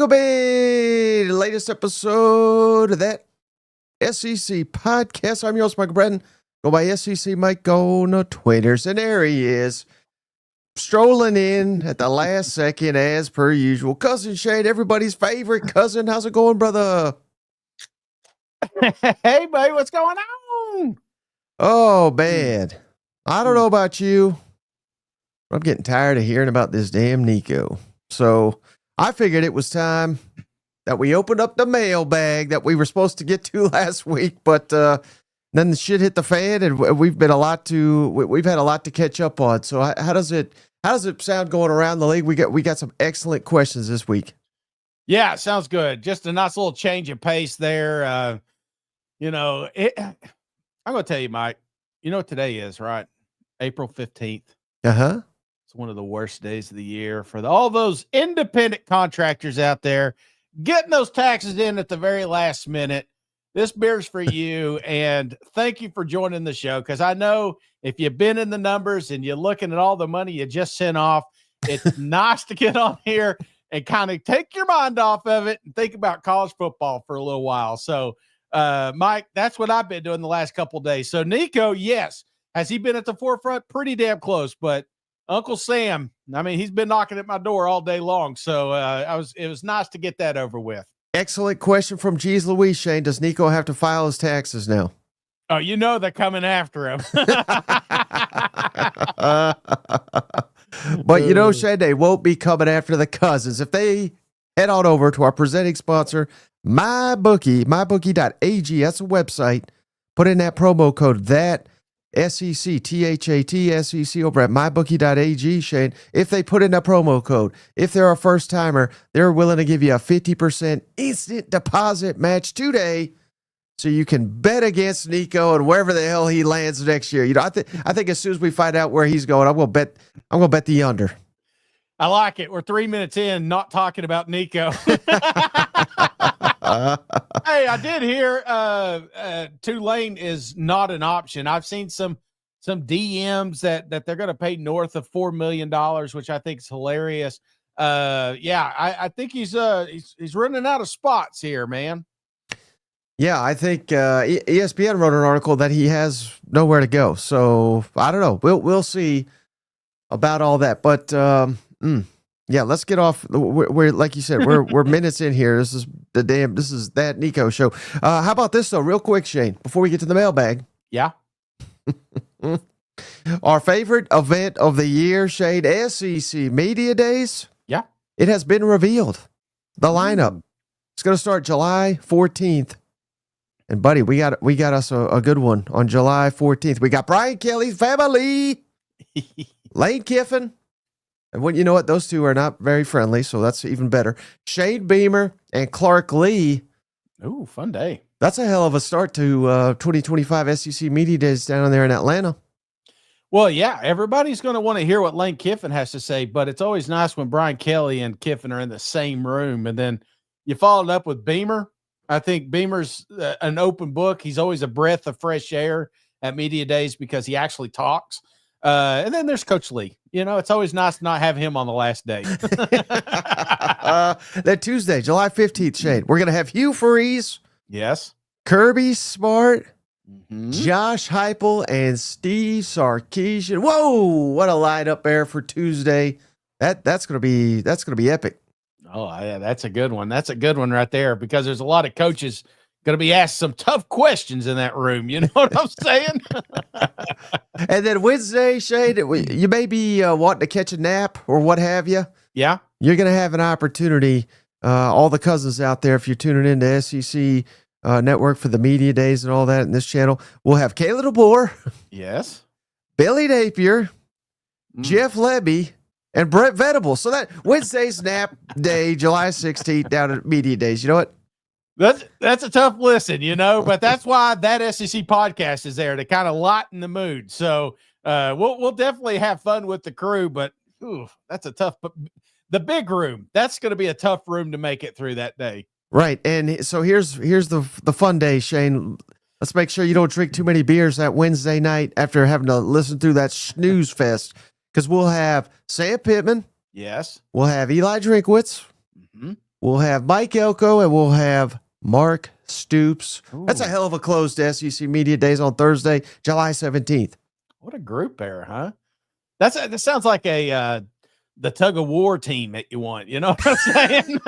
Welcome in the latest episode of that SEC podcast. I'm your host, Michael Bratton. Go by SEC Mike on the Twitters. And there he is, strolling in at the last second as per usual. Cousin Shane, everybody's favorite cousin. How's it going, brother? Hey, buddy, what's going on? Oh, man. I don't know about you. I'm getting tired of hearing about this damn Nico. So I figured it was time that we opened up the mailbag that we were supposed to get to last week, but then the shit hit the fan, and we've had a lot to catch up on. So how does it sound going around the league? We got some excellent questions this week. Yeah, sounds good. Just a nice little change of pace there. I'm going to tell you, Mike, you know what today is, right? April 15th. Uh-huh. It's one of the worst days of the year for all those independent contractors out there getting those taxes in at the very last minute. This beer's for you, and thank you for joining the show, because I know if you've been in the numbers and you're looking at all the money you just sent off, it's nice to get on here and kind of take your mind off of it and think about college football for a little while. So, Mike, that's what I've been doing the last couple of days. So, Nico, yes, has he been at the forefront? Pretty damn close, but Uncle Sam, I mean, he's been knocking at my door all day long. So it was nice to get that over with. Excellent question from G's Louise. Shane, does Nico have to file his taxes now? Oh, you know they're coming after him. But you know, Shane, they won't be coming after the cousins. If they head on over to our presenting sponsor, MyBookie, mybookie.ag, that's a website. Put in that promo code, that SEC, THAT, SEC over at mybookie.ag, Shane. If they put in a promo code, if they're a first timer, they're willing to give you a 50% instant deposit match today, so you can bet against Nico and wherever the hell he lands next year. You know, I think as soon as we find out where he's going, I'm gonna bet the under. I like it. We're 3 minutes in, not talking about Nico. Hey, I did hear Tulane is not an option. I've seen some DMs that they're going to pay north of $4 million, which I think is hilarious. I think he's running out of spots here, man. Yeah, I think ESPN wrote an article that he has nowhere to go. So I don't know. We'll see about all that. But yeah, let's get off. We're like you said, we're minutes in here. This is that Nico show. How about this though, real quick, Shane, before we get to the mailbag? Yeah. Our favorite event of the year, Shane, SEC Media Days. Yeah. It has been revealed. The lineup. It's going to start July 14th. And buddy, we got us a good one on July 14th. We got Brian Kelly's family, Lane Kiffin. And when you know what, those two are not very friendly, so that's even better. Shane Beamer and Clark Lee. Ooh, fun day. That's a hell of a start to 2025 SEC Media Days down there in Atlanta. Well, yeah, everybody's going to want to hear what Lane Kiffin has to say, but it's always nice when Brian Kelly and Kiffin are in the same room. And then you followed up with Beamer. I think Beamer's an open book. He's always a breath of fresh air at Media Days because he actually talks. And then there's Coach Lee. You know, it's always nice to not have him on the last day. That Tuesday, July 15th, Shane, we're going to have Hugh Freeze. Yes. Kirby Smart, Josh Heupel, and Steve Sarkisian. Whoa, what a lineup there for Tuesday. That's going to be epic. Oh, yeah, that's a good one. That's a good one right there, because there's a lot of coaches going to be asked some tough questions in that room. You know what I'm saying? And then Wednesday, Shane, you may be wanting to catch a nap or what have you. Yeah. You're going to have an opportunity, all the cousins out there, if you're tuning in to SEC Network for the Media Days and all that in this channel, we'll have Kayla DeBoer. Yes. Billy Napier, Jeff Lebby, and Brett Venable. So that Wednesday's nap day, July 16th, down at Media Days. You know what? That's a tough listen, you know, but that's why that SEC podcast is there to kind of lighten the mood. So we'll definitely have fun with the crew, but that's a tough. The big room, that's going to be a tough room to make it through that day. Right, and so here's the fun day, Shane. Let's make sure you don't drink too many beers that Wednesday night after having to listen through that snooze fest, because we'll have Sam Pittman. Yes. We'll have Eli Drinkwitz. Mm-hmm. we'll have Mike Elko, and we'll have Mark Stoops. Ooh. That's a hell of a close to SEC Media Days on Thursday, July 17th. What a group there, huh? That sounds like the tug of war team that you want. You know what I'm saying?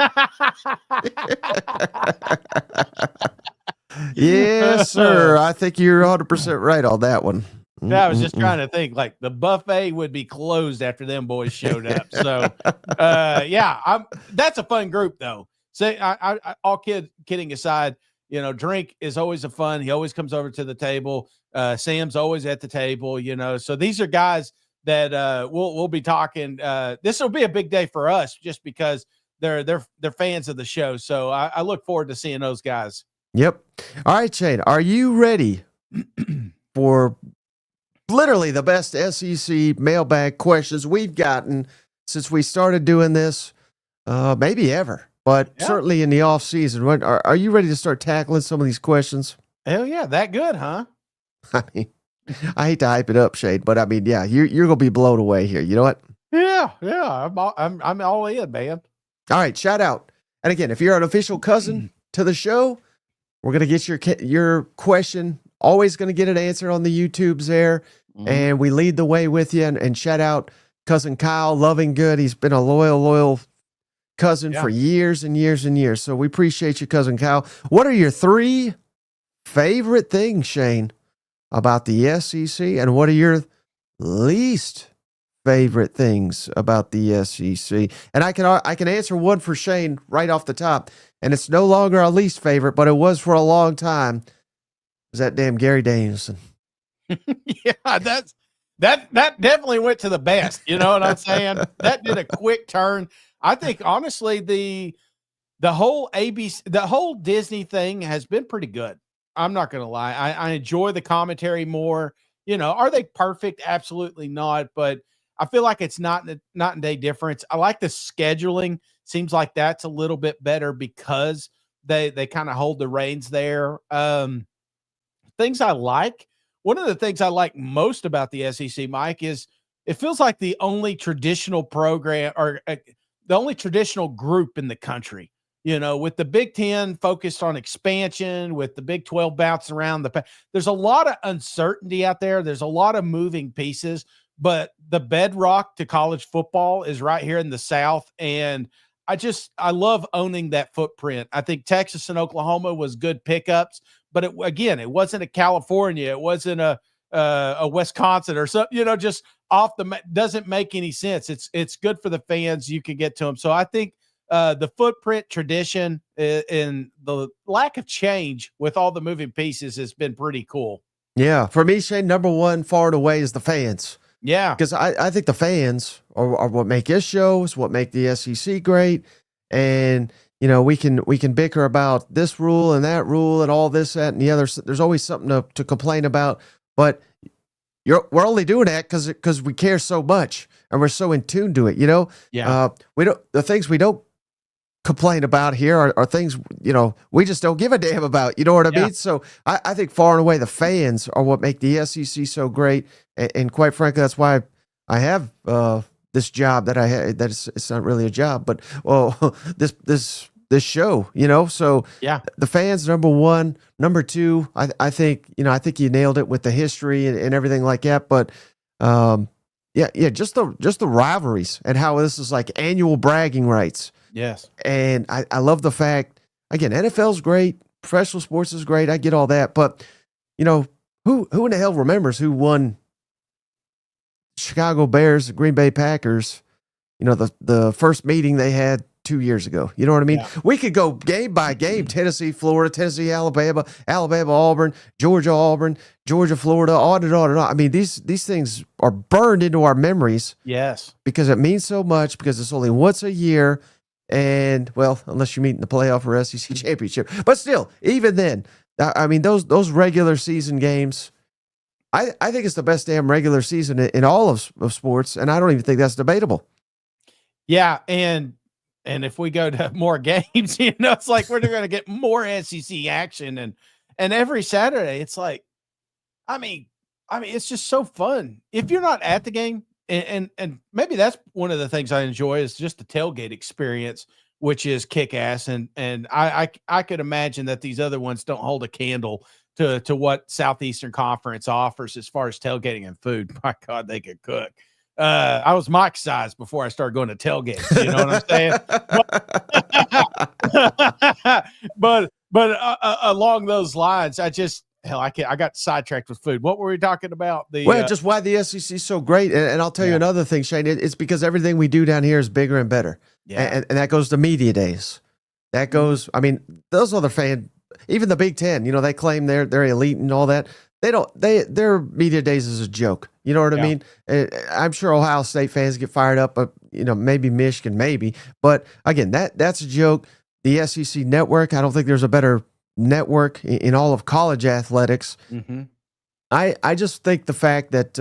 Yes, sir. I think you're 100% right on that one. Yeah, I was just trying to think, like, the buffet would be closed after them boys showed up. So, yeah, that's a fun group, though. Say, I all kidding aside, you know, Drink is always a fun. He always comes over to the table. Sam's always at the table, you know. So these are guys that we'll be talking. This will be a big day for us, just because they're fans of the show. So I look forward to seeing those guys. Yep. All right, Shane, are you ready for literally the best SEC mailbag questions we've gotten since we started doing this? Maybe ever, but certainly in the off season. Are you ready to start tackling some of these questions? Hell yeah, that good, huh? I mean, I hate to hype it up, Shade, but I mean, yeah, you're gonna be blown away here. You know what? Yeah, I'm all in, man. All right, shout out, and again, if you're an official cousin to the show, we're gonna get your question. Always gonna get an answer on the YouTubes there, and we lead the way with you. And shout out cousin Kyle, loving good. He's been a loyal cousin for years and years and years. So we appreciate you, cousin Kyle. What are your 3 favorite things, Shane, about the SEC, and what are your least favorite things about the SEC? And I can answer one for Shane right off the top, and it's no longer our least favorite, but it was for a long time. It was that damn Gary Danielson? Yeah, that definitely went to the best. You know what I'm saying? That did a quick turn. I think honestly the whole Disney thing has been pretty good. I'm not going to lie. I enjoy the commentary more. You know, are they perfect? Absolutely not. But I feel like it's not and day difference. I like the scheduling. Seems like that's a little bit better because they kind of hold the reins there. Things I like. One of the things I like most about the SEC, Mike, is it feels like the only traditional program or the only traditional group in the country. You know, with the Big Ten focused on expansion, with the Big 12 bouncing around there's a lot of uncertainty out there. There's a lot of moving pieces, but the bedrock to college football is right here in the South. And I love owning that footprint. I think Texas and Oklahoma was good pickups, but it wasn't a California. It wasn't a Wisconsin or something, you know, just doesn't make any sense. It's good for the fans. You can get to them. So I think the footprint, tradition, and the lack of change with all the moving pieces has been pretty cool. Yeah. For me, Shane, number one far and away is the fans. Yeah. Because I think the fans are what make this show, is what make the SEC great. And, you know, we can bicker about this rule and that rule and all this, that, and the other. There's always something to complain about. But we're only doing that because we care so much and we're so in tune to it, you know? Yeah. The things we don't complain about here are things, you know, we just don't give a damn about, you know what I mean? So I think far and away the fans are what make the SEC so great. And quite frankly, that's why I have this job that I had. It's not really a job, but this show, you know. So yeah, the fans, number one. Number two, I think you nailed it with the history and everything like that. But just the rivalries and how this is like annual bragging rights. Yes, and I love the fact, again, NFL's great, professional sports is great. I get all that, but you know, who in the hell remembers who won Chicago Bears, Green Bay Packers, you know, the first meeting they had 2 years ago. You know what I mean? Yeah. We could go game by game, Tennessee, Florida, Tennessee, Alabama, Auburn, Georgia, Florida, on and on and on. I mean, these things are burned into our memories. Yes. Because it means so much, because it's only once a year. And, well, unless you meet in the playoff or SEC championship. But still, even then, I mean, those regular season games, I think it's the best damn regular season in all of sports, and I don't even think that's debatable. Yeah, and if we go to more games, you know, it's like we're going to get more SEC action, and every Saturday, it's like, I mean, it's just so fun. If you're not at the game, and maybe that's one of the things I enjoy is just the tailgate experience which is kick ass. And I could imagine that these other ones don't hold a candle to what Southeastern Conference offers as far as tailgating and food. My God, they could cook. I was Mike size before I started going to tailgates. You know what I'm saying? But along those lines, I got sidetracked with food. What were we talking about? Just why the SEC is so great. And I'll tell you another thing, Shane. It's because everything we do down here is bigger and better. Yeah. And that goes to media days. That goes, I mean, those other fans, even the Big Ten, they claim they're elite and all that. Their media days is a joke. You know what I mean? I'm sure Ohio State fans get fired up, but maybe Michigan, maybe. But again, that's a joke. The SEC network, I don't think there's a better network in all of college athletics. Mm-hmm. I just think the fact that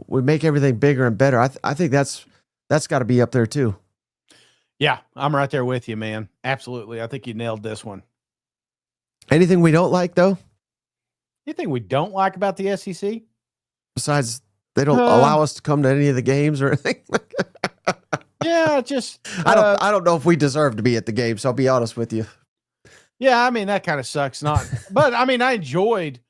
we make everything bigger and better. I think that's got to be up there too. Yeah, I'm right there with you, man. Absolutely. I think you nailed this one. Anything we don't like though? Anything we don't like about the SEC? Besides, they don't allow us to come to any of the games or anything. Yeah, just I don't know if we deserve to be at the games. So I'll be honest with you. Yeah, I mean that kind of sucks. But I mean I enjoyed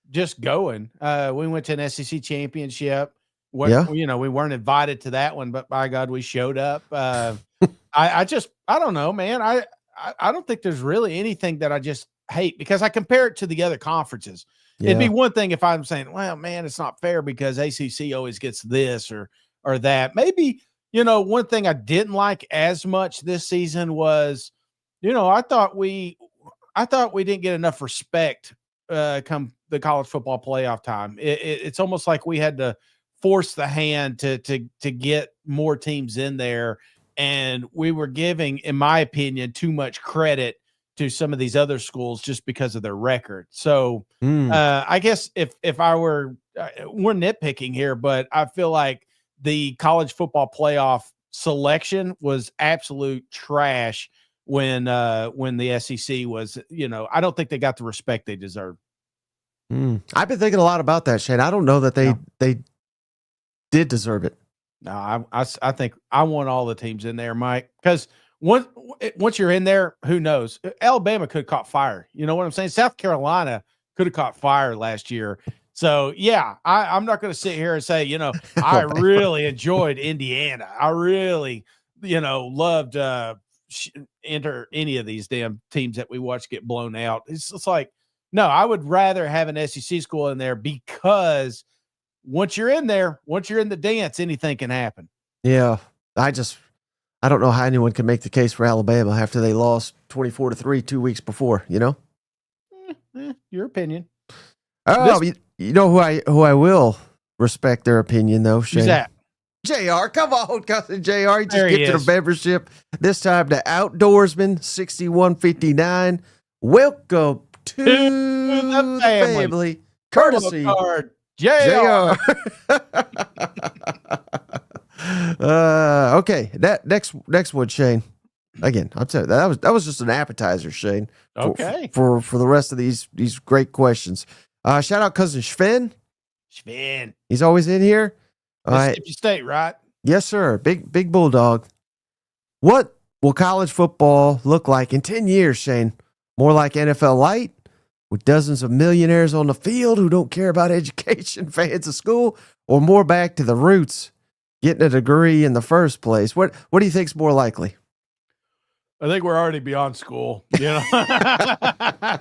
just going. We went to an SEC championship. We weren't invited to that one, but by God, we showed up. I don't know, man. I don't think there's really anything that I just hate because I compare it to the other conferences. Yeah. It'd be one thing if I'm saying, well, man, it's not fair because ACC always gets this or that. Maybe, one thing I didn't like as much this season was, I thought we didn't get enough respect come the college football playoff time. It's almost like we had to force the hand to get more teams in there. And we were giving, in my opinion, too much credit to some of these other schools just because of their record. So I guess if I were, we're nitpicking here, but I feel like the college football playoff selection was absolute trash when the SEC was, I don't think they got the respect they deserve. I've been thinking a lot about that, Shane. I don't know that they did deserve it. No, I think I want all the teams in there, Mike, because once you're in there, who knows? Alabama could have caught fire. You know what I'm saying? South Carolina could have caught fire last year. So, yeah, I'm not going to sit here and say, I really enjoyed Indiana. I really, loved enter any of these damn teams that we watch get blown out. It's like, no, I would rather have an SEC school in there because once you're in there, once you're in the dance, anything can happen. Yeah, I don't know how anyone can make the case for Alabama after they lost 24-3 2 weeks before, Your opinion. Oh, you know who I will respect their opinion, though, Shane? Who's that? JR, come on, cousin JR. He just gifted a membership. This time to Outdoorsman 6159. Welcome to the family. Courtesy card, JR. Okay, that next one, Shane. Again, I'll tell you that was just an appetizer, Shane. Okay. For the rest of these great questions. Shout out cousin Sven. Sven. He's always in here. Mississippi State, right? Yes, sir. Big bulldog. What will college football look like in 10 years, Shane? More like NFL light, with dozens of millionaires on the field who don't care about education, fans of school, or more back to the roots, getting a degree in the first place? What do you think's more likely? I think we're already beyond school. I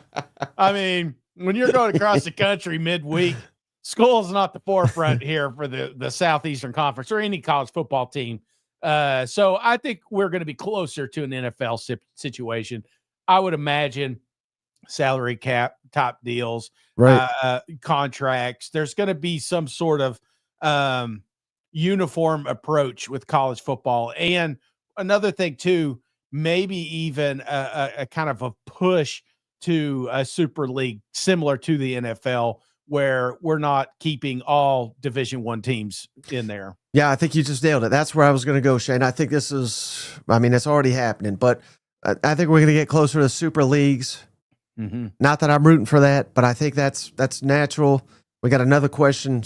mean, when you're going across the country midweek, school is not the forefront here for the Southeastern Conference or any college football team. So I think we're going to be closer to an NFL situation. I would imagine salary cap, top deals, right? Contracts. There's going to be some sort of uniform approach with college football. And another thing too, maybe even a kind of a push to a super league similar to the NFL, where we're not keeping all Division I teams in there. Yeah, I think you just nailed it. That's where I was going to go, Shane. I think it's already happening, but I think we're going to get closer to super leagues. Mm-hmm. Not that I'm rooting for that, but I think that's natural. We got another question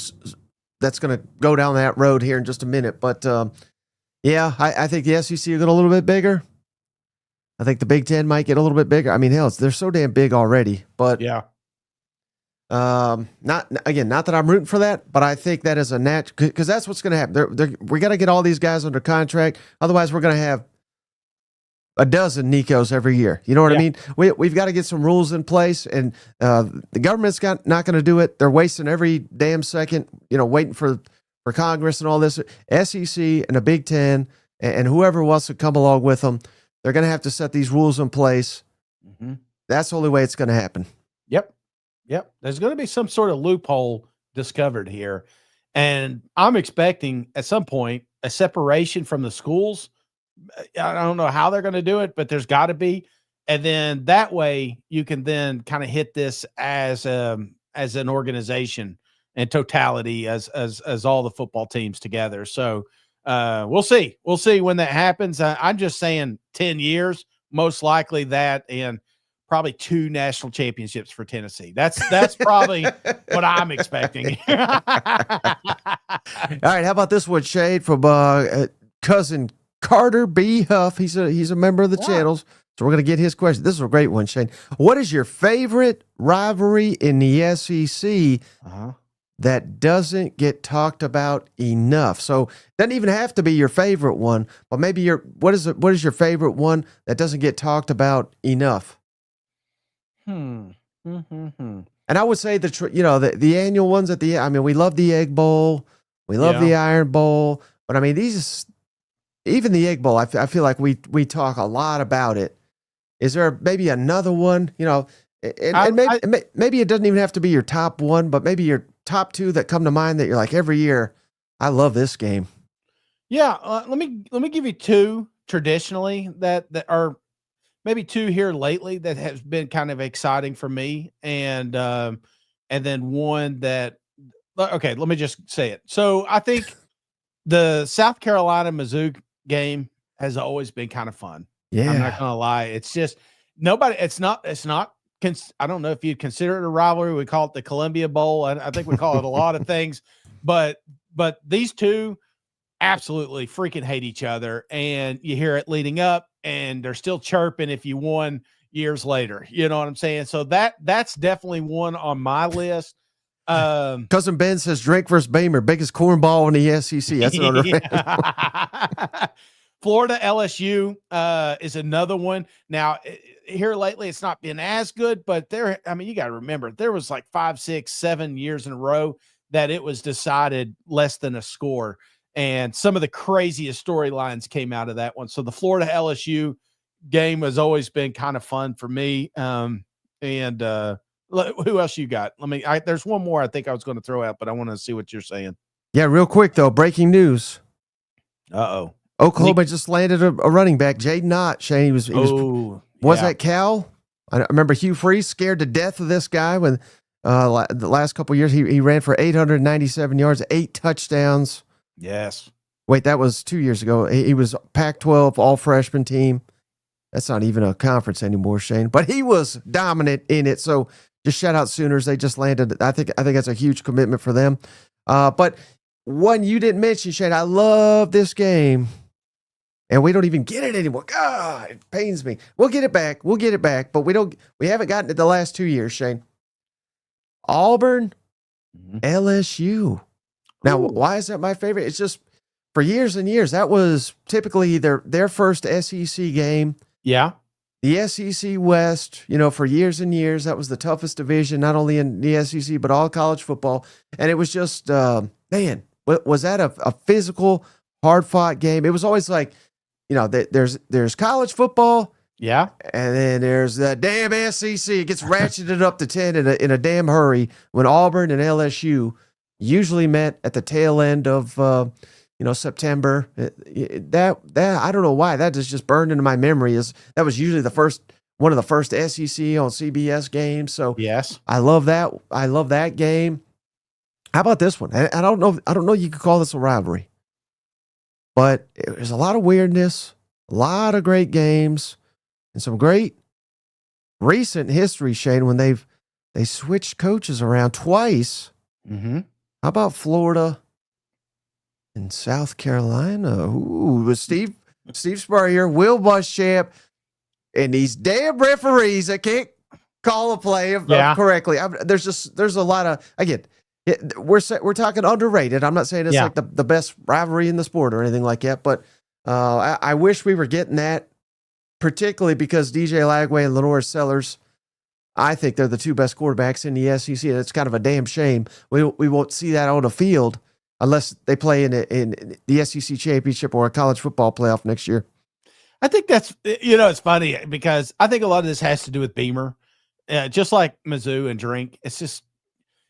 that's going to go down that road here in just a minute. But, I think the SEC will get a little bit bigger. I think the Big Ten might get a little bit bigger. I mean, hell, they're so damn big already. But Yeah. not that I'm rooting for that, but I think that is a natural, because that's what's going to happen. We got to get all these guys under contract. Otherwise, we're going to have a dozen Nicos every year. You know what I mean? We've got to get some rules in place, and the government's not going to do it. They're wasting every damn second, waiting for Congress and all this. SEC and the Big Ten and whoever wants to come along with them, they're going to have to set these rules in place. Mm-hmm. That's the only way it's going to happen. Yep. There's going to be some sort of loophole discovered here. And I'm expecting at some point a separation from the schools. I don't know how they're going to do it, but there's got to be. And then that way you can then kind of hit this as an organization in totality as all the football teams together. So we'll see. We'll see when that happens. I'm just saying 10 years, most likely that, and probably 2 national championships for Tennessee. That's probably what I'm expecting. All right. How about this one, Shade, from cousin Carter B. Huff. He's a member of the channels. So we're going to get his question. This is a great one, Shane. What is your favorite rivalry in the SEC that doesn't get talked about enough? So it doesn't even have to be your favorite one, but maybe what is your favorite one that doesn't get talked about enough? And I would say the annual ones at the end. I mean, we love the Egg Bowl, we love the Iron Bowl, but I mean even the Egg Bowl. I feel like we talk a lot about it. Is there maybe another one? And maybe it doesn't even have to be your top one, but maybe your top 2 that come to mind that you're like every year. I love this game. Yeah, let me give you 2 traditionally that are. Maybe 2 here lately that has been kind of exciting for me. And then one that, okay, let me just say it. So I think the South Carolina Mizzou game has always been kind of fun. Yeah. I'm not going to lie. It's just it's not, I don't know if you'd consider it a rivalry. We call it the Columbia Bowl. I think we call it a lot of things, but these 2 absolutely freaking hate each other. And you hear it leading up, and they're still chirping if you won years later. You know what I'm saying? So that's definitely one on my list. Cousin Ben says Drake versus Beamer, biggest cornball in the SEC. That's another Florida LSU is another one. Now, here lately, it's not been as good, but you got to remember, there was like 5, 6, 7 years in a row that it was decided less than a score. And some of the craziest storylines came out of that one. So the Florida LSU game has always been kind of fun for me. Who else you got? There's one more I think I was going to throw out, but I want to see what you're saying. Yeah, real quick though. Breaking news. Uh-oh. Oklahoma just landed a running back, Jaden Ott. Shane, he was that Cal? I remember Hugh Freeze scared to death of this guy when the last couple of years he ran for 897 yards, 8 touchdowns. Yes. Wait, that was 2 years ago. He was Pac-12 all freshman team. That's not even a conference anymore, Shane, but he was dominant in it. So just shout out Sooners. They just landed. I think that's a huge commitment for them. But one you didn't mention, Shane, I love this game, and we don't even get it anymore. God, it pains me. We'll get it back, but we haven't gotten it the last 2 years, Shane. Auburn, LSU. Now, why is that my favorite? It's just for years and years, that was typically their first SEC game. Yeah. The SEC West, for years and years, that was the toughest division, not only in the SEC, but all college football. And it was just, man, was that a physical, hard-fought game? It was always like, there's college football. Yeah. And then there's the damn SEC. It gets ratcheted up to 10 in a damn hurry when Auburn and LSU usually met at the tail end of September. That I don't know why that is just burned into my memory. That was usually one of the first SEC on CBS games. So yes, I love that. I love that game. How about this one? I don't know. You could call this a rivalry, but there's a lot of weirdness, a lot of great games, and some great recent history, Shane, when they switched coaches around twice. Mm-hmm. How about Florida and South Carolina? Ooh, with Steve Spurrier, Will Muschamp. and these damn referees that can't call a play correctly. There's a lot of, again, we're talking underrated. I'm not saying it's like the best rivalry in the sport or anything like that, but I wish we were getting that, particularly because DJ Lagway and Lenore Sellers, I think they're the two best quarterbacks in the SEC. It's kind of a damn shame we won't see that on the field unless they play in the SEC championship or a college football playoff next year. I think that's, it's funny because I think a lot of this has to do with Beamer, just like Mizzou and Drink. It's just,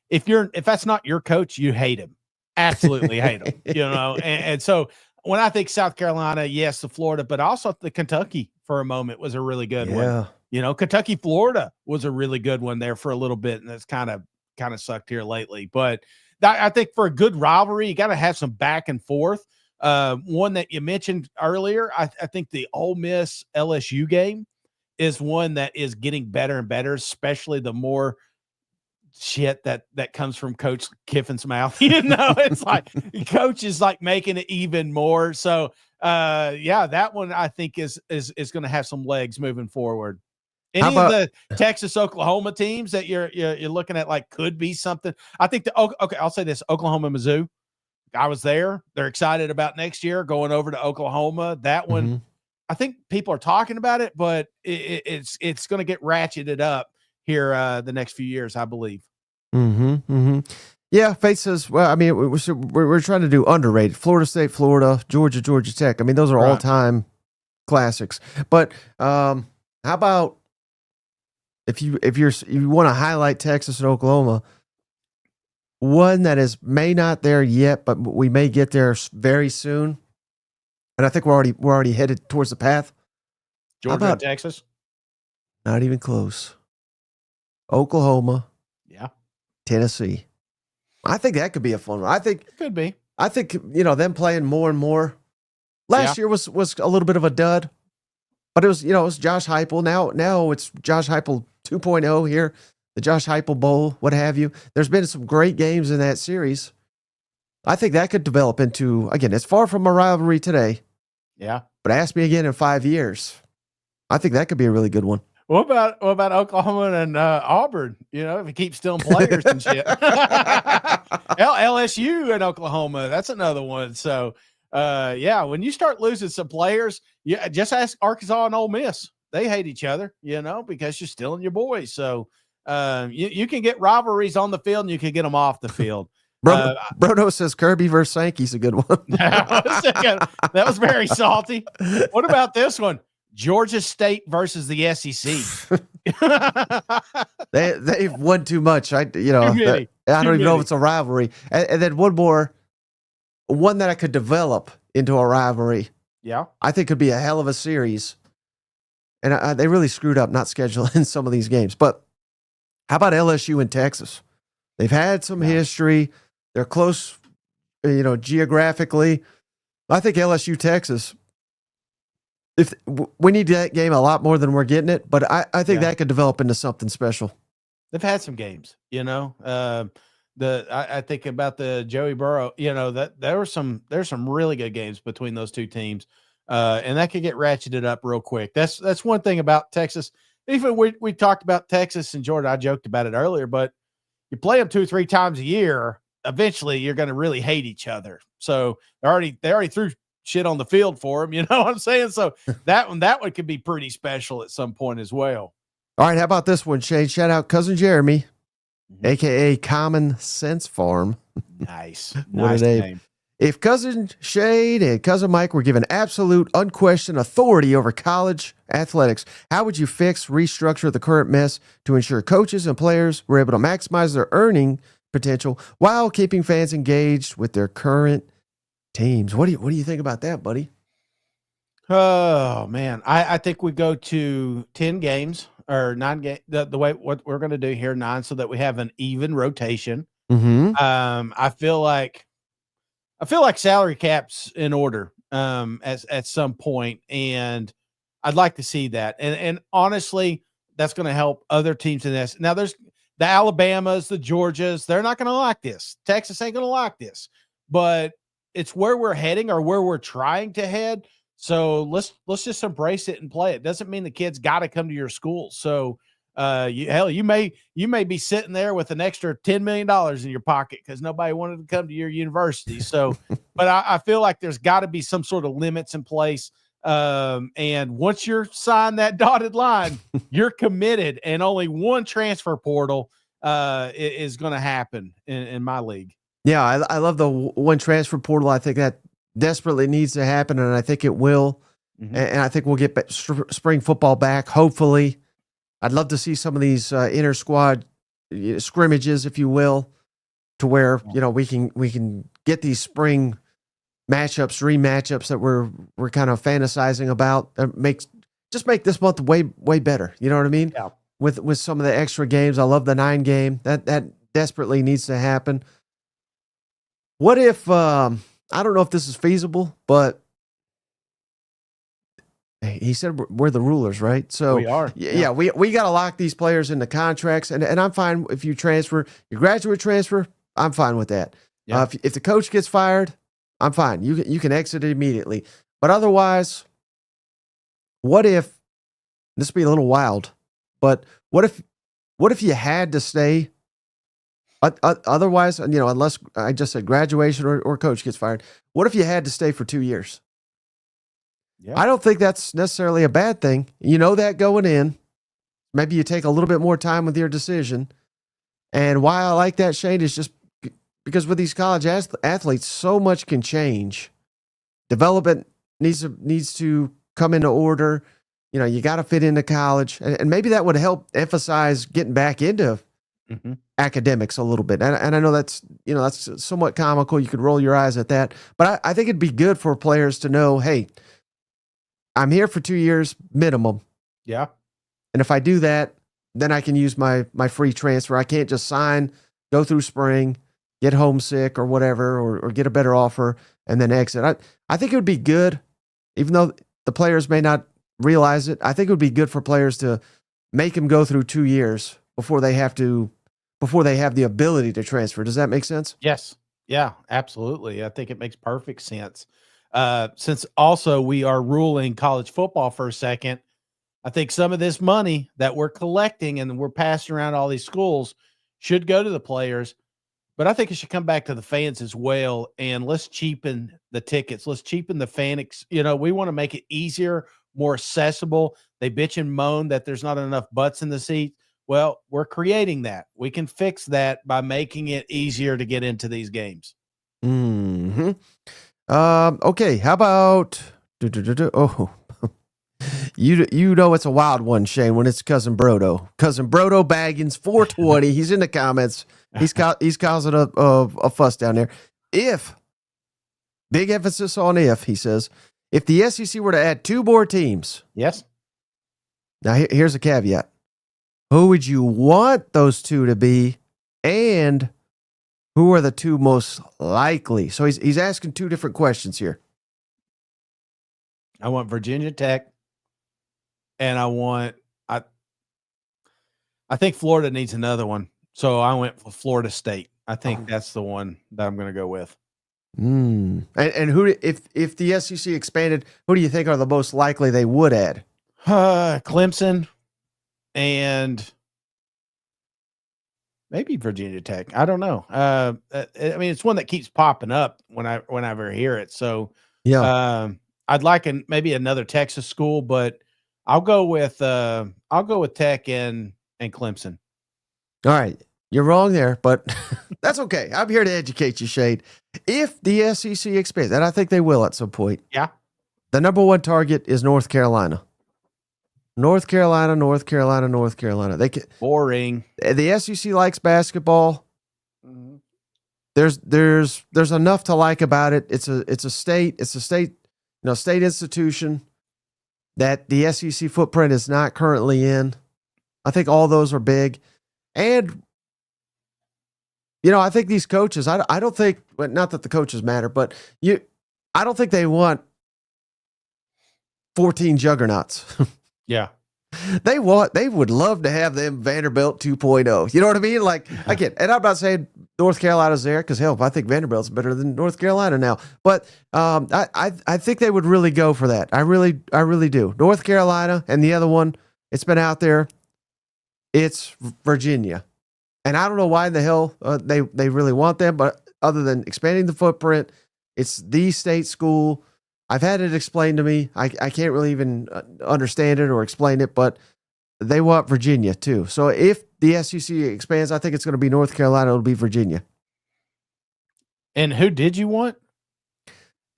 if that's not your coach, you hate him, absolutely hate him, and so when I think South Carolina, yes, the Florida, but also the Kentucky for a moment was a really good one. Kentucky, Florida was a really good one there for a little bit, and that's kind of sucked here lately. But I think for a good rivalry, you got to have some back and forth. One that you mentioned earlier, I think the Ole Miss LSU game is one that is getting better and better, especially the more shit that comes from Coach Kiffin's mouth. It's like Coach is like making it even more. So that one I think is going to have some legs moving forward. Any of the Texas Oklahoma teams that you're looking at like could be something. I think I'll say this: Oklahoma, Mizzou. I was there. They're excited about next year going over to Oklahoma. That one, I think people are talking about it, but it's going to get ratcheted up here the next few years, I believe. Yeah, Faith says, well, I mean, we're trying to do underrated. Florida State, Florida, Georgia Tech. I mean, those are all-time classics. But how about if you want to highlight Texas and Oklahoma, one that is may not there yet, but we may get there very soon. And I think we're already headed towards the path. Georgia and Texas? Not even close. Oklahoma. Yeah. Tennessee. I think that could be a fun one. I think it could be. I think, them playing more and more. Last year was a little bit of a dud, but it was Josh Heupel. Now it's Josh Heupel 2.0 here, the Josh Heupel Bowl, what have you. There's been some great games in that series. I think that could develop into, again, it's far from a rivalry today. Yeah. But ask me again in 5 years. I think that could be a really good one. What about Oklahoma and Auburn? If you keep stealing players and shit. LSU and Oklahoma, that's another one. So, when you start losing some players, just ask Arkansas and Ole Miss. They hate each other, because you're stealing your boys. So, you can get rivalries on the field and you can get them off the field. Brodo says Kirby versus Sankey's a good one. That was very salty. What about this one? Georgia State versus the SEC. They've won too much. I don't even know if it's a rivalry. And then one that I could develop into a rivalry. Yeah, I think could be a hell of a series. And they really screwed up not scheduling some of these games. But how about LSU and Texas? They've had some history. They're close, geographically. I think LSU Texas. If we need that game a lot more than we're getting it, but I think that could develop into something special. They've had some games, I think about the Joey Burrow, that there's some really good games between those two teams, and that could get ratcheted up real quick. That's one thing about Texas. Even we talked about Texas and Georgia. I joked about it earlier, but you play them 2-3 times a year. Eventually, you're going to really hate each other. So they already threw shit on the field for him, you know what I'm saying? So that one could be pretty special at some point as well. All right, how about this one, Shane? Shout out Cousin Jeremy, aka Common Sense Farm. Nice. What nice a name. name. If Cousin Shane and Cousin Mike were given absolute, unquestioned authority over college athletics, how would you restructure the current mess to ensure coaches and players were able to maximize their earning potential while keeping fans engaged with their current teams? What do you think about that, buddy? Oh man, I think we go to 10 games or 9 games. The way what we're going to do here, 9, so that we have an even rotation. I feel like salary cap's in order at some point, and I'd like to see that. And honestly, that's going to help other teams in this. Now, there's the Alabamas, the Georgias. They're not going to like this. Texas ain't going to like this, but it's where we're heading or where we're trying to head. So let's just embrace it and play it. Doesn't mean the kids got to come to your school. So you may be sitting there with an extra $10 million in your pocket because nobody wanted to come to your university. So, but I feel like there's got to be some sort of limits in place. And once you're signed that dotted line, you're committed, and only one transfer portal is going to happen in my league. Yeah, I love the one transfer portal. I think that desperately needs to happen, and I think it will. Mm-hmm. And I think we'll get spring football back, hopefully. I'd love to see some of these inter-squad scrimmages, if you will, to where we can get these spring matchups, dream matchups that we're kind of fantasizing about. Just make this month way better. You know what I mean? Yeah. With some of the extra games, I love the 9 game. That desperately needs to happen. What if I don't know if this is feasible, but he said we're the rulers, right? So we are. Yeah, we got to lock these players into contracts, and I'm fine if you transfer, your graduate transfer. I'm fine with that. Yeah. If the coach gets fired, I'm fine. You can exit immediately. But otherwise, what if this would be a little wild? But what if you had to stay? Otherwise, unless I just said graduation or coach gets fired, what if you had to stay for 2 years? Yeah. I don't think that's necessarily a bad thing. You know that going in. Maybe you take a little bit more time with your decision. And why I like that, Shane, is just because with these college athletes, so much can change. Development needs to come into order. You got to fit into college. And maybe that would help emphasize getting back into academics a little bit. And I know that's somewhat comical. You could roll your eyes at that. But I think it'd be good for players to know, hey, I'm here for 2 years minimum. Yeah. And if I do that, then I can use my free transfer. I can't just sign, go through spring, get homesick or whatever, or get a better offer and then exit. I think it would be good, even though the players may not realize it. I think it would be good for players to make them go through 2 years before they have the ability to transfer. Does that make sense? Yes. Yeah, absolutely. I think it makes perfect sense. Since also we are ruling college football for a second, I think some of this money that we're collecting and we're passing around all these schools should go to the players, but I think it should come back to the fans as well. And let's cheapen the tickets. Let's cheapen the fan. We want to make it easier, more accessible. They bitch and moan that there's not enough butts in the seat. Well, we're creating that. We can fix that by making it easier to get into these games. Mm-hmm. Okay, how about oh, it's a wild one, Shane, when it's Cousin Brodo. Cousin Brodo Baggins 420. He's in the comments. He's causing a fuss down there. If, big emphasis on if, he says, if the SEC were to add 2 more teams. Yes. Now here's a caveat. Who would you want those 2 to be, and who are the 2 most likely? So he's asking 2 different questions here. I want Virginia Tech, and I think Florida needs another one. So I went for Florida State. I think that's the one that I'm going to go with. And who, if the SEC expanded, who do you think are the most likely they would add? Clemson and maybe Virginia Tech. I don't know. I mean, it's one that keeps popping up whenever I hear it. So yeah, I'd like maybe another Texas school, but I'll go with Tech and Clemson. All right. You're wrong there, but that's okay. I'm here to educate you, Shade. If the SEC expands, and I think they will at some point. Yeah. The number 1 target is North Carolina. North Carolina. They can, boring. The SEC likes basketball. Mm-hmm. There's enough to like about it. It's a state institution that the SEC footprint is not currently in. I think all those are big. And I think these coaches, I don't think, not that the coaches matter, but I don't think they want 14 juggernauts. Yeah. They would love to have them Vanderbilt 2.0. You know what I mean? Like, again, and I'm not saying North Carolina's there because hell, I think Vanderbilt's better than North Carolina now. But I think they would really go for that. I really do. North Carolina and the other one, it's been out there. It's Virginia, and I don't know why in the hell they really want them, but other than expanding the footprint, it's the state school. I've had it explained to me. I can't really even understand it or explain it, but they want Virginia too. So if the SEC expands, I think it's going to be North Carolina. It'll be Virginia. And who did you want?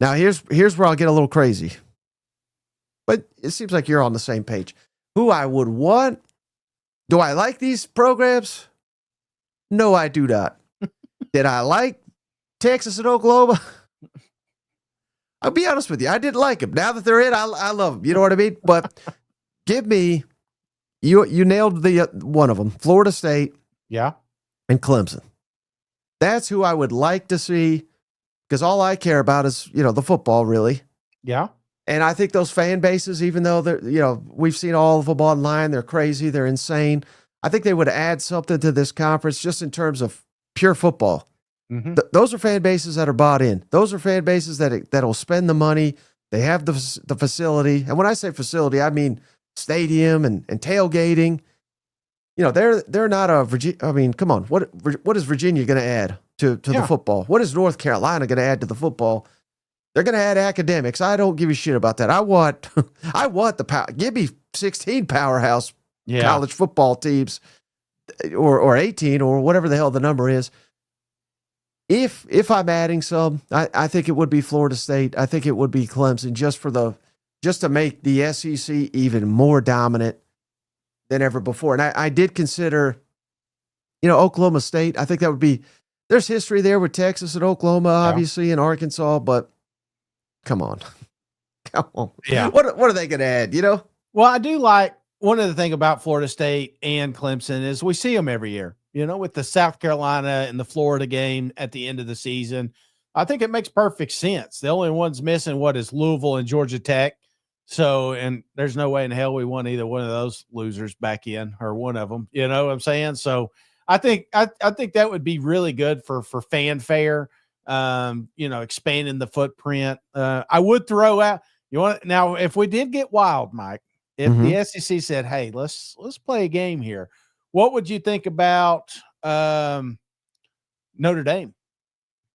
Now here's where I'll get a little crazy, but it seems like you're on the same page. Who I would want? Do I like these programs? No, I do not. Did I like Texas and Oklahoma? I'll be honest with you. I didn't like them. Now that they're in, I love them. You know what I mean? But give me, you nailed the one of them, Florida State. Yeah. And Clemson. That's who I would like to see because all I care about is, the football really. Yeah. And I think those fan bases, even though they're, we've seen all the football online, they're crazy, they're insane. I think they would add something to this conference just in terms of pure football. Mm-hmm. Those are fan bases that are bought in. Those are fan bases that'll spend the money. They have the facility. And when I say facility, I mean stadium and tailgating. They're not a Virginia. I mean, come on. What is Virginia going to add to the football? What is North Carolina going to add to the football? They're going to add academics. I don't give a shit about that. I want the power. Give me 16 powerhouse college football teams or 18 or whatever the hell the number is. If I'm adding some, I think it would be Florida State. I think it would be Clemson just to make the SEC even more dominant than ever before. And I did consider, Oklahoma State. I think that would be, there's history there with Texas and Oklahoma, obviously, and Arkansas, but come on. Come on. Yeah. What are they going to add, Well, I do like one of the things about Florida State and Clemson is we see them every year, with the South Carolina and the Florida game at the end of the season. I think it makes perfect sense. The only ones missing is Louisville and Georgia Tech. So, and there's no way in hell we want either one of those losers back in or one of them, you know what I'm saying? So I think that would be really good for fanfare, expanding the footprint. I would throw out, now if we did get wild, Mike, if the SEC said, hey, let's play a game here, what would you think about Notre Dame,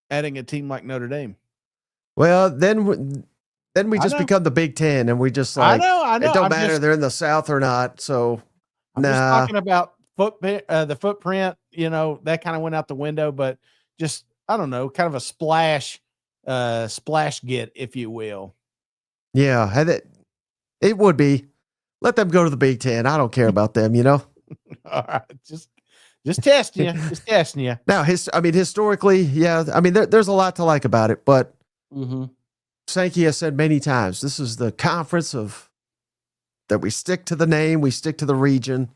adding a team like Notre Dame? Well, then we just become the Big Ten, and we just like, I know. It don't matter they're in the South or not. So I'm just talking about the footprint, that kind of went out the window, but just, I don't know, kind of a splash get, if you will. Yeah, it would be. Let them go to the Big Ten. I don't care about them, All right, just testing you, just testing you. Now, historically, yeah, there's a lot to like about it, but Sankey has said many times, this is the conference that we stick to the name, we stick to the region,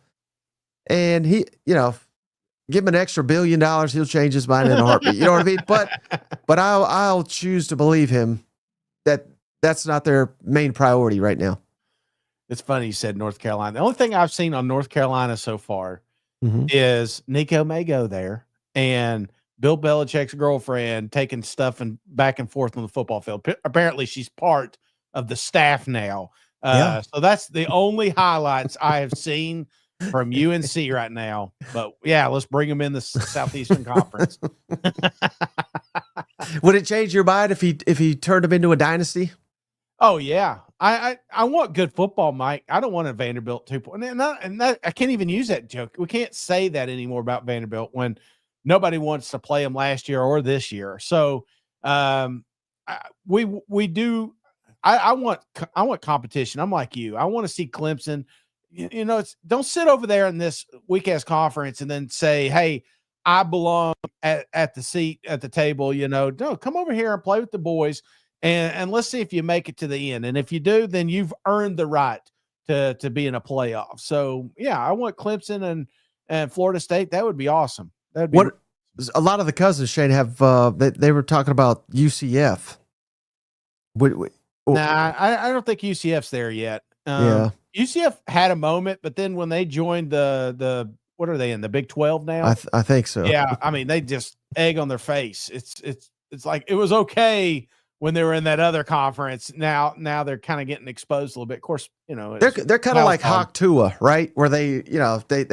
and he, give him an extra $1 billion, he'll change his mind in a heartbeat. You know what I mean? But I'll choose to believe him that that's not their main priority right now. It's funny you said North Carolina. The only thing I've seen on North Carolina so far is Nico may go there and Bill Belichick's girlfriend taking stuff and back and forth on the football field. Apparently she's part of the staff now. So that's the only highlights I have seen from UNC right now. But yeah, let's bring them in the Southeastern Conference. Would it change your mind if he turned him into a dynasty? Oh yeah. I want good football, Mike. I don't want a Vanderbilt 2.0. And I can't even use that joke. We can't say that anymore about Vanderbilt when nobody wants to play them last year or this year. So we do. I want competition. I'm like you. I want to see Clemson. Don't sit over there in this weak-ass conference and then say, hey, I belong at the seat at the table. No, come over here and play with the boys. And let's see if you make it to the end. And if you do, then you've earned the right to be in a playoff. So yeah, I want Clemson and Florida State. That would be awesome. That'd be a lot of the cousins, Shane, have they were talking about UCF. I don't think UCF's there yet. UCF had a moment, but then when they joined the what are they in the Big 12 now? I think so. Yeah, I mean, they just egg on their face. It's like it was okay when they were in that other conference. Now they're kind of getting exposed a little bit. Of course, they're kind of like Hawk Tua, right? Where they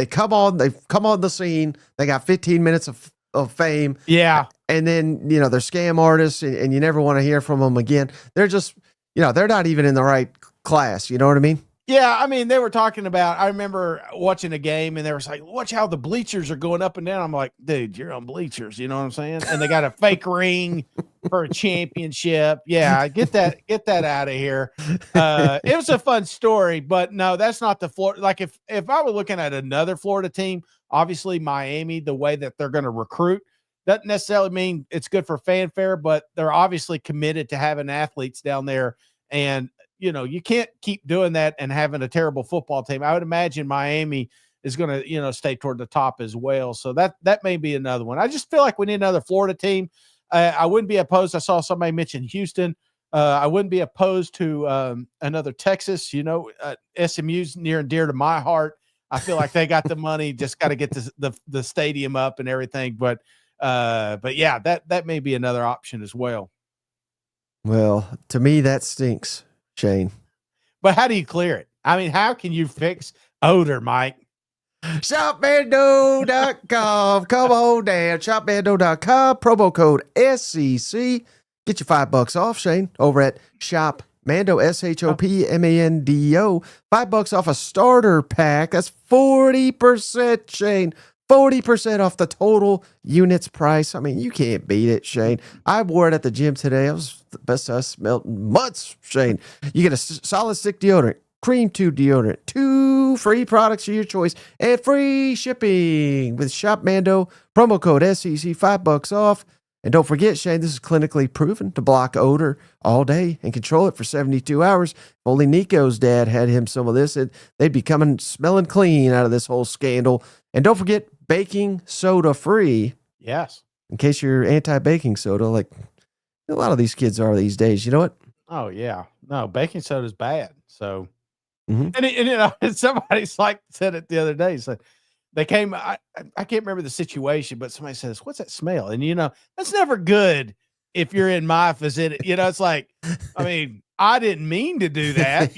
come on the scene. They got 15 minutes of fame. Yeah, and then they're scam artists, and you never want to hear from them again. They're just they're not even in the right class. You know what I mean? Yeah, I mean, they were talking about, I remember watching a game and they were like, watch how the bleachers are going up and down. I'm like, dude, you're on bleachers. You know what I'm saying? And they got a fake ring for a championship. Yeah, get that out of here. It was a fun story, but no, that's not the Florida. Like if I were looking at another Florida team, obviously Miami, the way that they're going to recruit doesn't necessarily mean it's good for fanfare, but they're obviously committed to having athletes down there. And you can't keep doing that and having a terrible football team. I would imagine Miami is going to, stay toward the top as well. So that may be another one. I just feel like we need another Florida team. I wouldn't be opposed. I saw somebody mention Houston. I wouldn't be opposed to another Texas. SMU's near and dear to my heart. I feel like they got the money, just got to get the stadium up and everything. But yeah, that may be another option as well. Well, to me, that stinks, Shane. But how do you clear it? I mean, how can you fix odor, Mike? ShopMando.com. Come on down. ShopMando.com. Promo code SEC. Get you $5 off, Shane, over at ShopMando, ShopMando. $5 off a starter pack. That's 40%, Shane. 40% off the total units price. I mean, you can't beat it, Shane. I wore it at the gym today. It was the best I smelled in months, Shane. You get a solid stick deodorant, cream tube deodorant, 2 free products of your choice, and free shipping with ShopMando. Promo code SEC, $5 off. And don't forget, Shane, this is clinically proven to block odor all day and control it for 72 hours. If only Nico's dad had him some of this, they'd be smelling clean out of this whole scandal. And don't forget, baking soda free. Yes. In case you're anti-baking soda, like a lot of these kids are these days. You know what? Oh, yeah. No, baking soda is bad. So, and somebody's said it the other day. So they came, I can't remember the situation, but somebody says, what's that smell? And, that's never good if you're in my vicinity. It's like, I mean, I didn't mean to do that,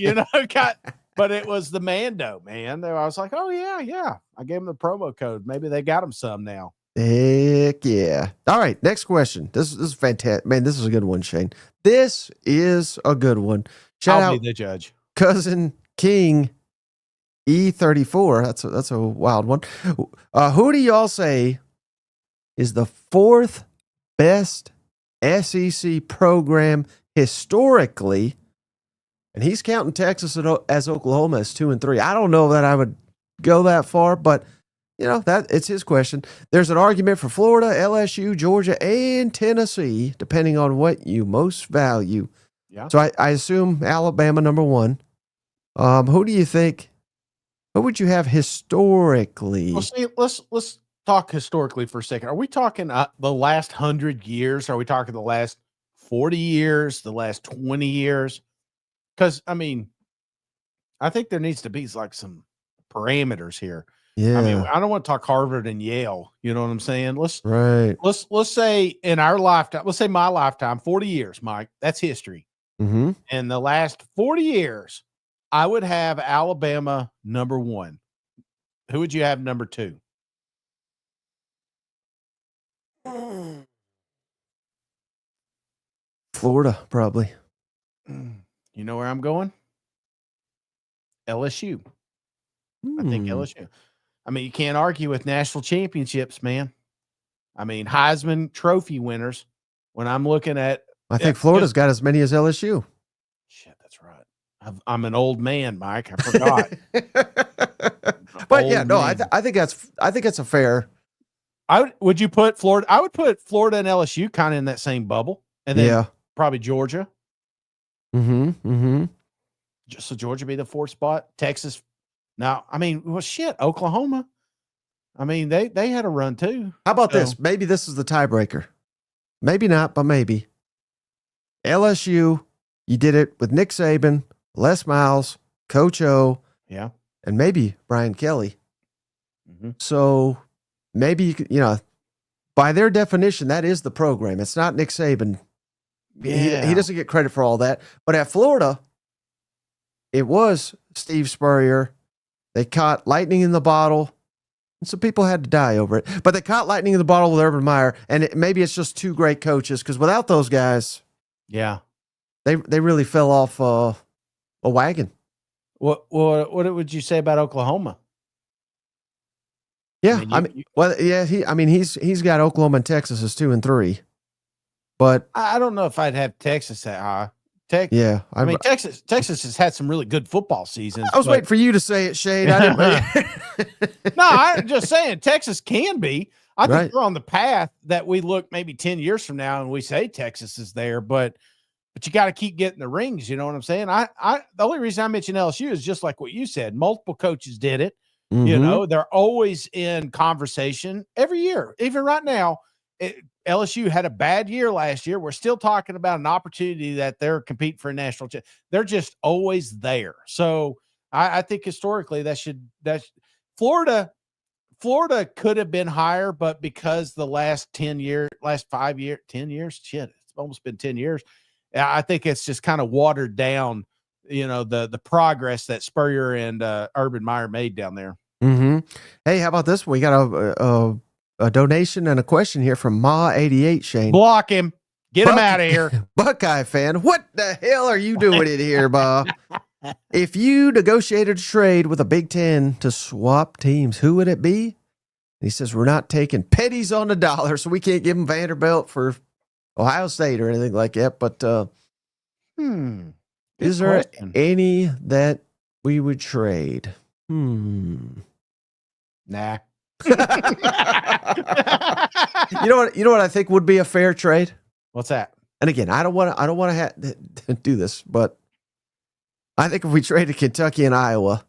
but it was the Mando, man. I was like, oh, yeah. I gave them the promo code. Maybe they got them some now. Heck yeah. All right, next question. This is fantastic. Man, this is a good one, Shane. This is a good one. Shout I'll out be the judge. Cousin King E34. That's a wild one. Who do y'all say is the 4th best SEC program historically? And he's counting Texas as Oklahoma as 2 and 3. I don't know that I would go that far, but that it's his question. There's an argument for Florida, LSU, Georgia, and Tennessee, depending on what you most value. Yeah. So I assume Alabama number 1. Who do you think? What would you have historically? Well, see, let's talk historically for a second. Are we talking the last 100 years? Are we talking the last 40 years? The last 20 years? Because I mean, I think there needs to be some parameters here. Yeah. I mean, I don't want to talk Harvard and Yale. You know what I'm saying? Let's say in our lifetime, let's say my lifetime, 40 years, Mike, that's history. Mm-hmm. In the last 40 years, I would have Alabama number 1. Who would you have number 2? Florida, probably. You know where I'm going? LSU. I think LSU. I mean, you can't argue with national championships, man. I mean, Heisman Trophy winners. When I'm looking at, I think Florida's got as many as LSU. Shit, that's right. I'm an old man, Mike. I forgot. But yeah, no, I think that's a fair. Would you put Florida? I would put Florida and LSU kind of in that same bubble, and then probably Georgia. Just so Georgia be the 4th spot. Texas. Now, I mean, well, shit, Oklahoma. I mean, they had a run too. How about this? Maybe this is the tiebreaker. Maybe not, but maybe. LSU, you did it with Nick Saban, Les Miles, Coach O, yeah, and maybe Brian Kelly. Mm-hmm. So maybe you could, by their definition, that is the program. It's not Nick Saban. Yeah. He doesn't get credit for all that. But at Florida, it was Steve Spurrier. They caught lightning in the bottle, and some people had to die over it. But they caught lightning in the bottle with Urban Meyer, and maybe it's just two great coaches, because without those guys, yeah, they really fell off a wagon. What would you say about Oklahoma? Yeah, he's got Oklahoma and Texas as 2 and 3, but I don't know if I'd have Texas that high. Texas has had some really good football seasons. I was waiting for you to say it, Shane. I didn't. No, I'm just saying Texas can be. I think Right. we're on the path that we look maybe 10 years from now and we say Texas is there, but you got to keep getting the rings. You know what I'm saying? The only reason I mention LSU is just like what you said. Multiple coaches did it. Mm-hmm. They're always in conversation every year. Even right now, LSU had a bad year last year. We're still talking about an opportunity that they're competing for a national championship. They're just always there. So I think historically that's Florida could have been higher, but because the last 10 years, 10 years, shit, it's almost been 10 years. I think it's just kind of watered down, the progress that Spurrier and Urban Meyer made down there. Mm-hmm. Hey, how about this? We got a donation and a question here from Ma88, Shane. Block him. Get him out of here. Buckeye fan. What the hell are you doing in here, Ma? If you negotiated a trade with a Big Ten to swap teams, who would it be? He says, we're not taking pennies on the dollar, so we can't give him Vanderbilt for Ohio State or anything like that. But is there any that we would trade? Nah. You know what I think would be a fair trade? What's that? And again, I don't want to do this, but I think if we traded Kentucky and Iowa,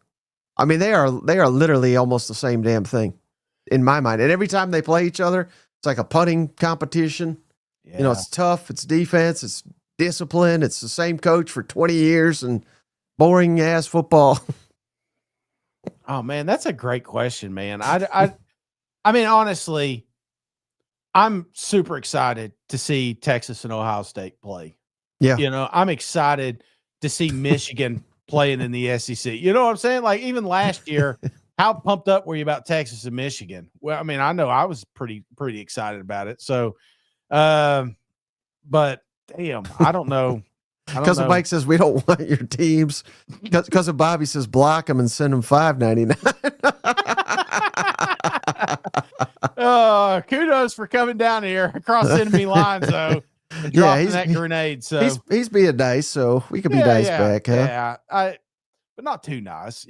I mean they are literally almost the same damn thing in my mind. And every time they play each other, it's like a punting competition. Yeah. It's tough, it's defense, it's discipline, it's the same coach for 20 years and boring ass football. Oh man, that's a great question, man. I mean, honestly, I'm super excited to see Texas and Ohio State play. Yeah. I'm excited to see Michigan playing in the SEC. You know what I'm saying? Like even last year, how pumped up were you about Texas and Michigan? Well, I mean, I know I was pretty excited about it. So, but damn, I don't know. Cousin Mike says we don't want your teams. Cousin Bobby says block them and send them $5.99. Kudos for coming down here across enemy lines, though. And dropping that grenade. So he's being nice, so we could be nice back, huh? Yeah, but not too nice,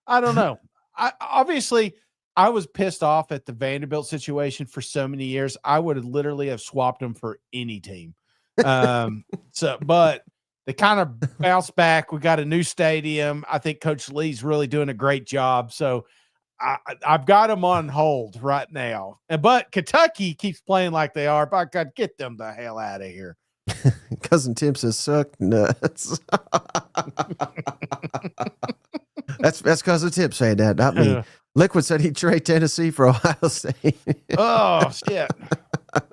I don't know. I was pissed off at the Vanderbilt situation for so many years. I would have literally have swapped them for any team. But they kind of bounced back. We got a new stadium. I think Coach Lee's really doing a great job. So I've got them on hold right now. But Kentucky keeps playing like they are. By God, get them the hell out of here. Cousin Tim says suck nuts. That's Cousin Tim saying that, not me. Liquid said he'd trade Tennessee for Ohio State. Oh shit.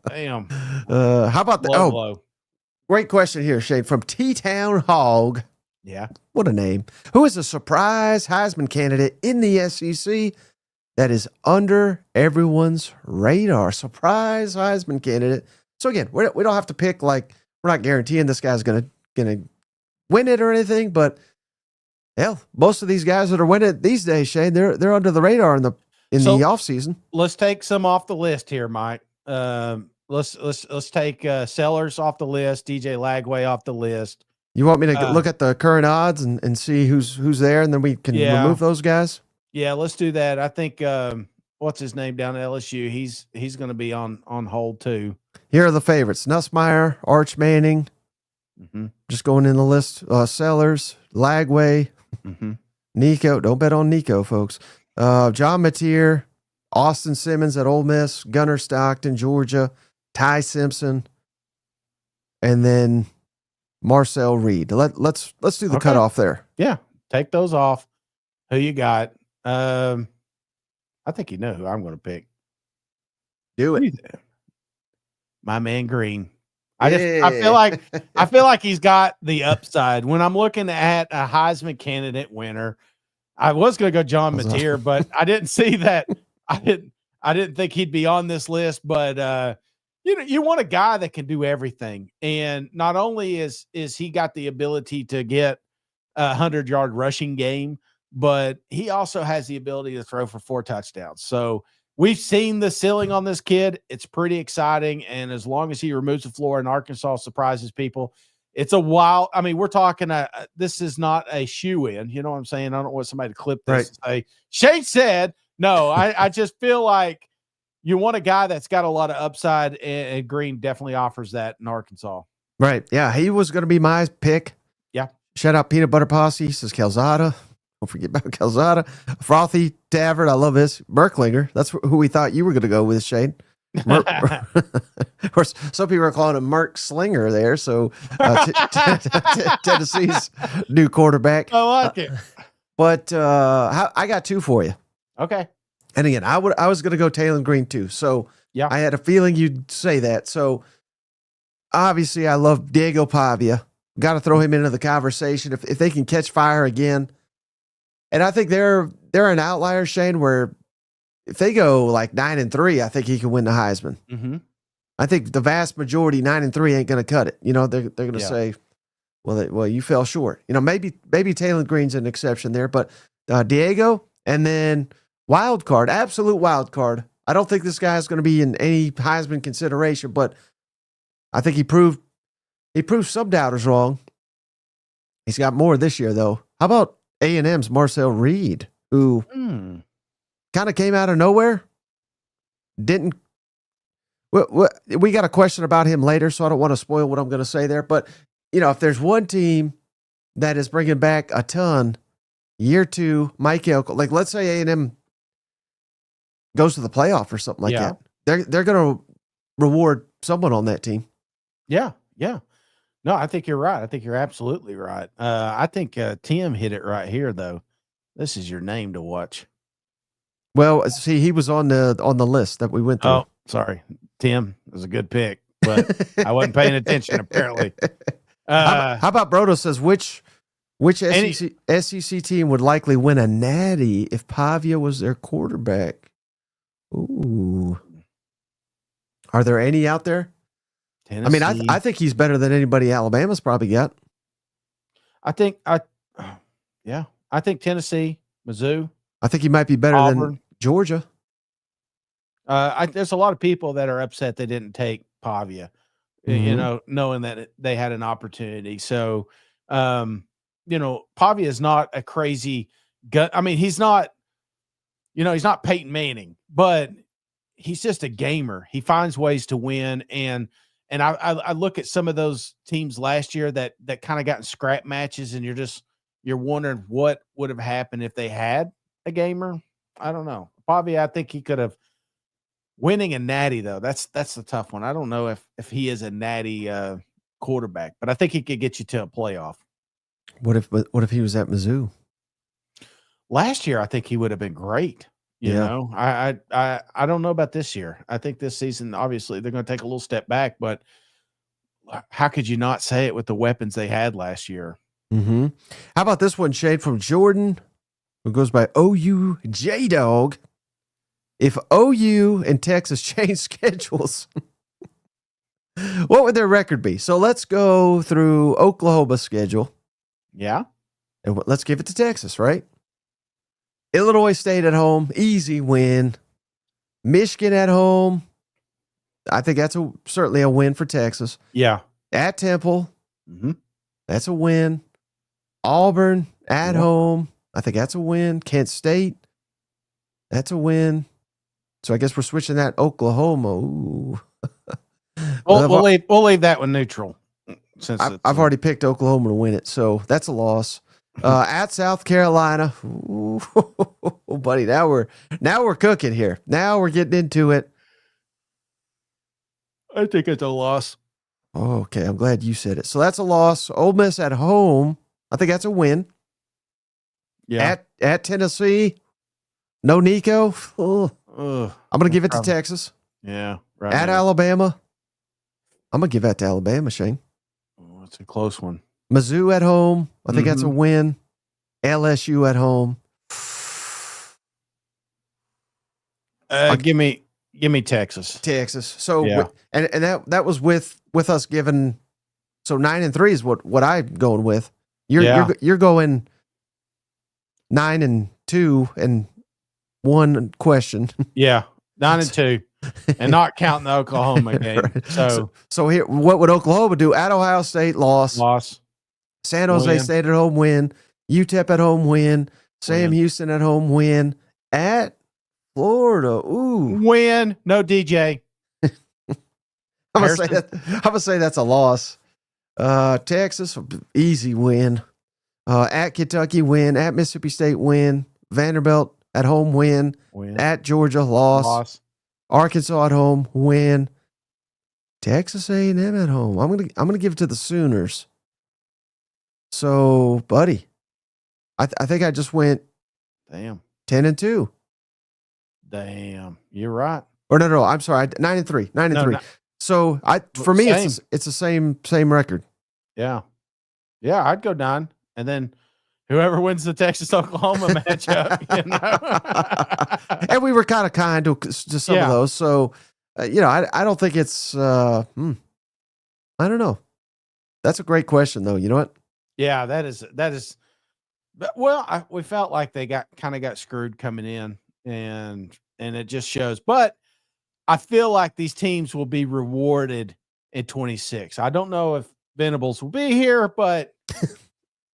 Damn. How about the great question here, Shane, from T-Town Hog. Yeah. What a name. Who is a surprise Heisman candidate in the SEC that is under everyone's radar? Surprise Heisman candidate. So again, we don't have to pick, like, we're not guaranteeing this guy's gonna win it or anything, but hell, most of these guys that are winning it these days, Shane, they're under the radar in the offseason. Let's take some off the list here, Mike. Let's take Sellers off the list, DJ Lagway off the list. You want me to look at the current odds and see who's there, and then we can remove those guys? Yeah, let's do that. I think what's his name down at LSU? He's going to be on hold too. Here are the favorites: Nussmeier, Arch Manning. Mm-hmm. Just going in the list: Sellers, Lagway, Nico. Don't bet on Nico, folks. John Mateer, Austin Simmons at Ole Miss, Gunnar Stockton, Georgia, Ty Simpson, and then Marcel Reed. Let's do the cutoff there. Yeah, take those off. Who you got? I think you know who I'm going to pick. Do it. My man Green. I feel like he's got the upside. When I'm looking at a Heisman candidate winner, I was going to go John Mateer, but I didn't see that. I didn't think he'd be on this list, but you want a guy that can do everything. And not only is he got the ability to get a 100-yard rushing game, but he also has the ability to throw for 4 touchdowns. So we've seen the ceiling on this kid. It's pretty exciting. And as long as he removes the floor and Arkansas surprises people, it's a wild. I mean, we're talking, this is not a shoe-in. You know what I'm saying? I don't want somebody to clip this and say, Shane said, no, I just feel like you want a guy that's got a lot of upside, and Green definitely offers that in Arkansas. Right. Yeah. He was going to be my pick. Yeah. Shout out Peanut Butter Posse. He says Calzada. Don't forget about Calzada. Frothy Tavern. I love this. Merklinger. That's who we thought you were going to go with, Shane. Of course, some people are calling him Merk Slinger there. So Tennessee's new quarterback. I like it. But I got 2 for you. Okay. And again, I was going to go Taylor Green too. So yeah, I had a feeling you'd say that. So obviously, I love Diego Pavia. Got to throw him into the conversation if they can catch fire again. And I think they're an outlier, Shane, where if they go like 9-3, I think he can win the Heisman. Mm-hmm. I think the vast majority 9-3 ain't going to cut it. You know, they're going to say, well, you fell short. You know, maybe Taylor Green's an exception there, but Diego and then wild card, absolute wild card. I don't think this guy is going to be in any Heisman consideration, but I think he proved some doubters wrong. He's got more this year, though. How about A&M's Marcel Reed, who kind of came out of nowhere? Didn't. We got a question about him later, so I don't want to spoil what I'm going to say there. But, you know, if there's one team that is bringing back a ton, year 2, Mike Elko, like let's say A&M goes to the playoff or something like that. They're going to reward someone on that team. Yeah. No, I think you're right. I think you're absolutely right. I think Tim hit it right here, though. This is your name to watch. Well, see, he was on the list that we went through. Oh, sorry, Tim. It was a good pick, but I wasn't paying attention apparently. How about Brodo says which SEC team would likely win a natty if Pavia was their quarterback? Ooh, are there any out there? Tennessee. I mean, I think he's better than anybody Alabama's probably got. I think Tennessee, Mizzou. I think he might be better Auburn. than Georgia. There's a lot of people that are upset they didn't take Pavia, you know, knowing that they had an opportunity. So, Pavia is not a crazy gut. I mean, he's not Peyton Manning, but he's just a gamer. He finds ways to win. And I look at some of those teams last year that kind of got in scrap matches, and you're wondering what would have happened if they had a gamer. I don't know. Pavia, I think he could have. Winning a natty, though, that's the tough one. I don't know if he is a natty quarterback, but I think he could get you to a playoff. What if he was at Mizzou? Last year, I think he would have been great. You know, I don't know about this year. I think this season, obviously, they're going to take a little step back, but how could you not say it with the weapons they had last year? Mm-hmm. How about this one, Shade, from Jordan, who goes by OU J-Dog? If OU and Texas change schedules, what would their record be? So let's go through Oklahoma's schedule. Yeah. And let's give it to Texas, right? Illinois State at home, easy win. Michigan at home, I think that's certainly a win for Texas. Yeah. At Temple, that's a win. Auburn at home, I think that's a win. Kent State, that's a win. So I guess we're switching that Oklahoma. Ooh. We'll leave that one neutral. Since I've already picked Oklahoma to win it, so that's a loss. At South Carolina, ooh, buddy, now we're cooking here. Now we're getting into it. I think it's a loss. Okay, I'm glad you said it. So that's a loss. Ole Miss at home, I think that's a win. Yeah. At Tennessee, No Nico. Oh, Ugh, I'm going to give it to probably- Texas. Yeah. Right. At now. Alabama. I'm going to give that to Alabama, Shane. Oh, it's a close one. Mizzou at home. I think that's a win. LSU at home. Give me Texas. Texas. So Yeah. and that was with us giving. So 9-3 is what I'm going with. You're going 9-2 and one question. Yeah. 9-2. And not counting the Oklahoma game. Right. So here, what would Oklahoma do? At Ohio State, loss. San Jose State at home, win. UTEP at home, win. Sam Houston at home, win. At Florida, ooh, win. No DJ. I'm gonna say that's a loss. Texas, easy win. At Kentucky, win. At Mississippi State, win. Vanderbilt at home, win. At Georgia, loss. Arkansas at home, win. Texas A&M at home. I'm gonna give it to the Sooners. So, buddy, I think I just went 10-2. Damn, you're right. Or no, I'm sorry, 9-3. 9-3. So for me, it's the same record. Yeah, I'd go 9, and then whoever wins the Texas Oklahoma matchup, And we were kind to some of those. So, I don't think it's. I don't know. That's a great question, though. You know what? Yeah, that is. Well, we felt like they got screwed coming in, and it just shows. But I feel like these teams will be rewarded in 26. I don't know if Venables will be here, but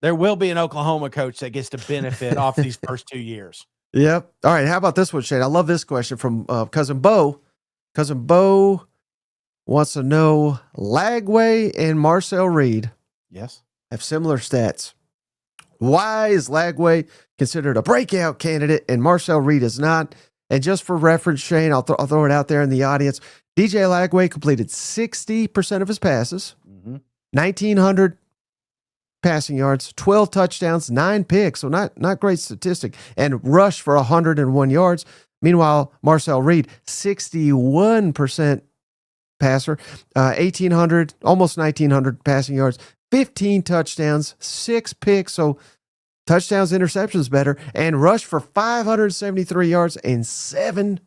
there will be an Oklahoma coach that gets to benefit off these first 2 years. Yep. All right. How about this one, Shane? I love this question from Cousin Bo. Cousin Bo wants to know Lagway and Marcel Reed. Yes. Have similar stats. Why is Lagway considered a breakout candidate and Marcel Reed is not? And just for reference, Shane, I'll throw it out there in the audience. DJ Lagway completed 60% of his passes, 1,900 passing yards, 12 touchdowns, 9 picks. So not great statistic. And rushed for 101 yards. Meanwhile, Marcel Reed, 61% passer, 1,800, almost 1,900 passing yards, 15 touchdowns, 6 picks. So touchdowns, interceptions better, and rushed for 573 yards and 7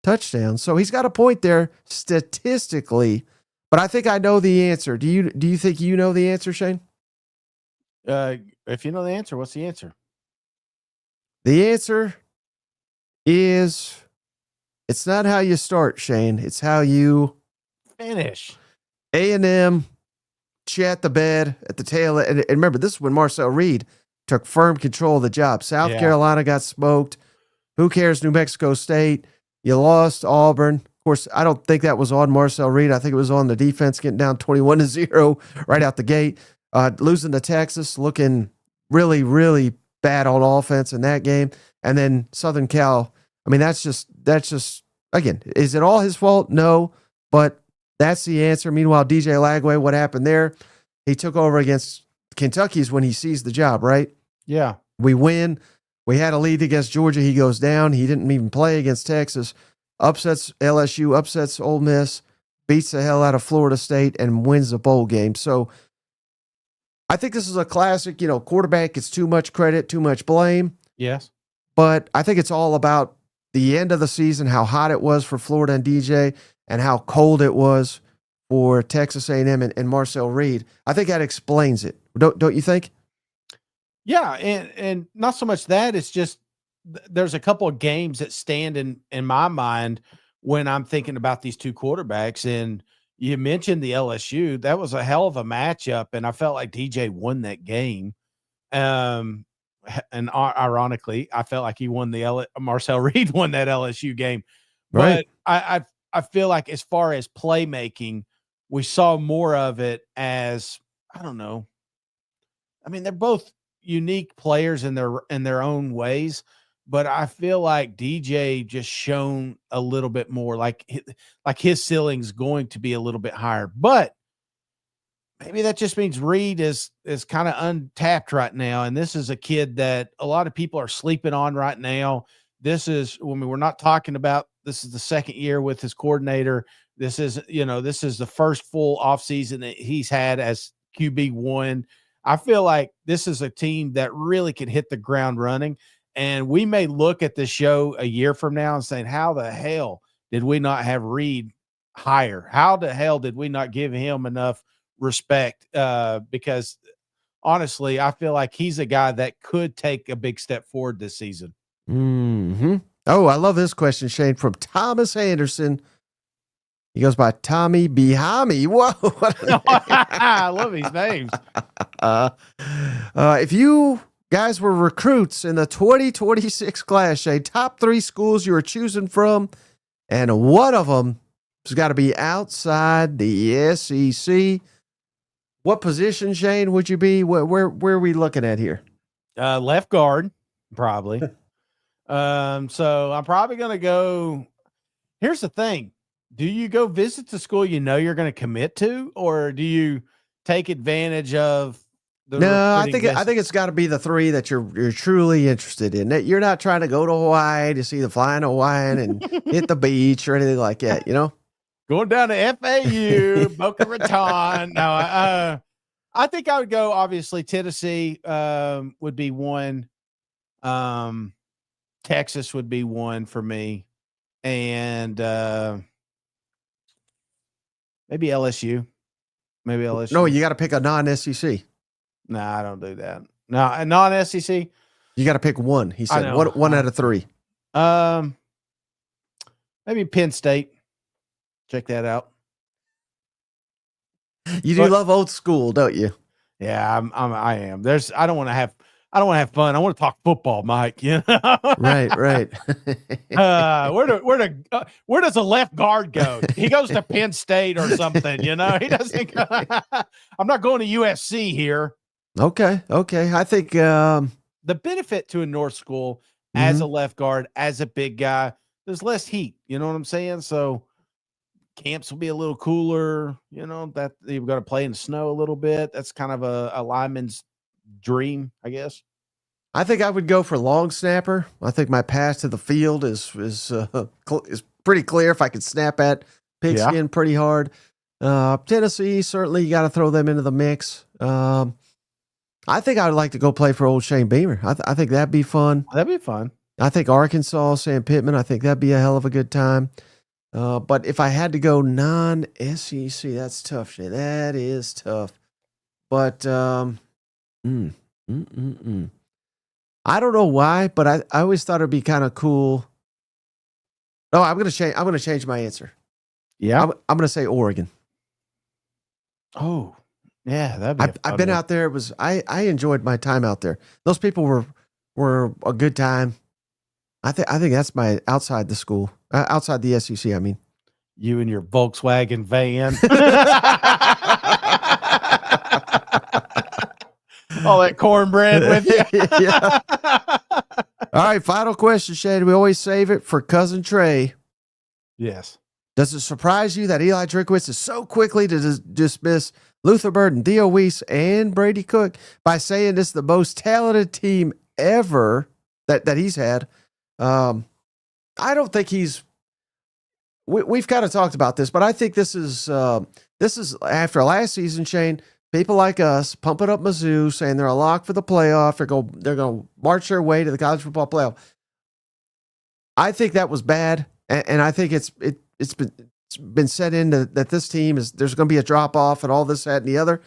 touchdowns. So he's got a point there statistically, but I think I know the answer. Do you think you know the answer, Shane? If you know the answer, what's the answer? The answer is it's not how you start, Shane. It's how you finish. A&M chat the bed at the tail. And remember, this is when Marcel Reed took firm control of the job. South Carolina got smoked. Who cares? New Mexico State. You lost Auburn. Of course, I don't think that was on Marcel Reed. I think it was on the defense getting down 21-0 right out the gate. Losing to Texas, looking really, really bad on offense in that game. And then Southern Cal. I mean, that's just again, is it all his fault? No, but that's the answer. Meanwhile, DJ Lagway, what happened there? He took over against Kentucky's when he seized the job, right? Yeah. We win. We had a lead against Georgia. He goes down. He didn't even play against Texas. Upsets LSU, upsets Ole Miss, beats the hell out of Florida State, and wins the bowl game. So I think this is a classic, quarterback gets too much credit, too much blame. Yes. But I think it's all about the end of the season, how hot it was for Florida and DJ, and how cold it was for Texas A&M and Marcel Reed. I think that explains it. Don't you think? Yeah, and not so much that, it's just there's a couple of games that stand in my mind when I'm thinking about these two quarterbacks. And you mentioned the LSU. That was a hell of a matchup, and I felt like DJ won that game. And ironically, I felt like he won Marcel Reed won that LSU game. Right. But I feel like as far as playmaking, we saw more of it as, I don't know. I mean, they're both unique players in their own ways, but I feel like DJ just shown a little bit more, like his ceiling's going to be a little bit higher. But maybe that just means Reed is kind of untapped right now, and this is a kid that a lot of people are sleeping on right now. this is when we're not talking about this is the second year with his coordinator. This is the first full offseason that he's had as QB1. I feel like this is a team that really can hit the ground running. And we may look at this show a year from now and saying, how the hell did we not have Reed higher? How the hell did we not give him enough respect? Because honestly, I feel like he's a guy that could take a big step forward this season. Mm-hmm. Oh, I love this question, Shane, from Thomas Anderson. He goes by Tommy Behami. Whoa. I love these names. If you guys were recruits in the 2026 class, Shane, top 3 schools you were choosing from, and one of them has got to be outside the SEC. What position, Shane, would you be? Where are we looking at here? Left guard, probably. So I'm probably going to go. Here's the thing. Do you go visit the school you know you're going to commit to, or do you take advantage of the No, I think it's got to be the 3 that you're truly interested in. That you're not trying to go to Hawaii to see the flying Hawaiian and hit the beach or anything like that, you know? Going down to FAU, Boca Raton. No, I think I would go, obviously, Tennessee would be one. Texas would be one for me. And maybe LSU. No, you got to pick a non-SEC. No, I don't do that. No, a non-SEC. You got to pick one. He said one out of 3. Maybe Penn State. Check that out. You do love old school, don't you? Yeah, I am. I don't want to have fun. I want to talk football, Mike. You know? Right. Where does a left guard go? He goes to Penn State or something. You know, he doesn't. I'm not going to USC here. Okay. I think the benefit to a North school as a left guard, as a big guy, there's less heat. You know what I'm saying? So camps will be a little cooler. You know that you've got to play in the snow a little bit. That's kind of a lineman's dream, I guess. I think I would go for long snapper. I think my pass to the field is pretty clear. If I could snap at pigskin pretty hard. Tennessee, certainly you got to throw them into the mix. I think I would like to go play for old Shane Beamer. I think that'd be fun. That'd be fun. I think Arkansas, Sam Pittman, I think that'd be a hell of a good time. But if I had to go non-SEC, that's tough, Shane. That is tough. But I don't know why, but I always thought it'd be kind of cool. No, I'm gonna change my answer. Yeah, I'm gonna say Oregon. Oh, yeah, that'd be. I've been out there. I enjoyed my time out there. Those people were a good time. I think that's my outside the school, outside the SEC. I mean, you and your Volkswagen van. All that cornbread with you. Yeah. All right, final question, Shane. We always save it for Cousin Trey. Yes. Does it surprise you that Eli Drinkwitz is so quickly to dismiss Luther Burden, Theo Weiss, and Brady Cook by saying this is the most talented team ever that he's had? I don't think we've kind of talked about this, but I think this is after last season, Shane. People like us pumping up Mizzou, saying they're a lock for the playoff. They're going to march their way to the college football playoff. I think that was bad, and I think it's been set into that this team there's going to be a drop off and all this, that, and the other.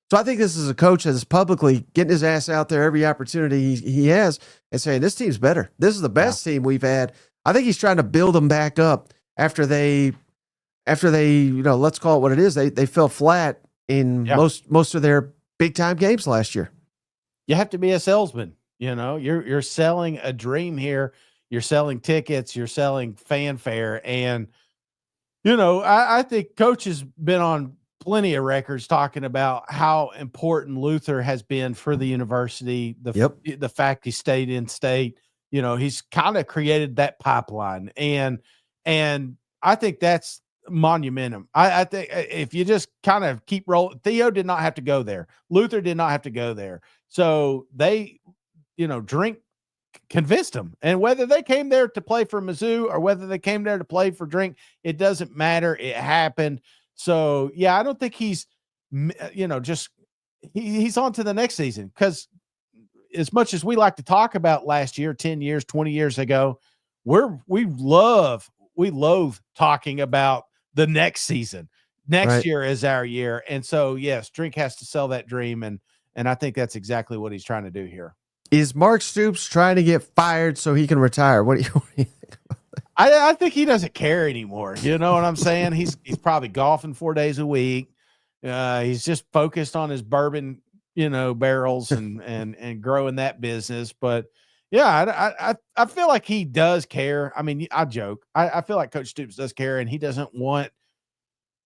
So I think this is a coach that is publicly getting his ass out there every opportunity he has and saying this team's better. This is the best team we've had. I think he's trying to build them back up after they let's call it what it is. They fell flat in most of their big time games last year. You have to be a salesman. You know, you're selling a dream here. You're selling tickets. You're selling fanfare. And, you know, I think Coach has been on plenty of records talking about how important Luther has been for the university. The fact he stayed in state, you know, he's kind of created that pipeline. And I think that's monumentum. I think if you just kind of keep rolling, Theo did not have to go there. Luther did not have to go there. So they, you know, Drink convinced them. And whether they came there to play for Mizzou or whether they came there to play for Drink, it doesn't matter. It happened. So, yeah, I don't think he's, just he's on to the next season, because as much as we like to talk about last year, 10 years, 20 years ago, we loathe talking about the next season. Next year is our year. And so, yes, Drink has to sell that dream. And I think that's exactly what he's trying to do here. Is Mark Stoops trying to get fired so he can retire? What do you think about that? I think he doesn't care anymore. You know what I'm saying? He's probably golfing 4 days a week. He's just focused on his bourbon, barrels and growing that business. But yeah, I feel like he does care. I mean, I joke. I feel like Coach Stoops does care, and he doesn't want.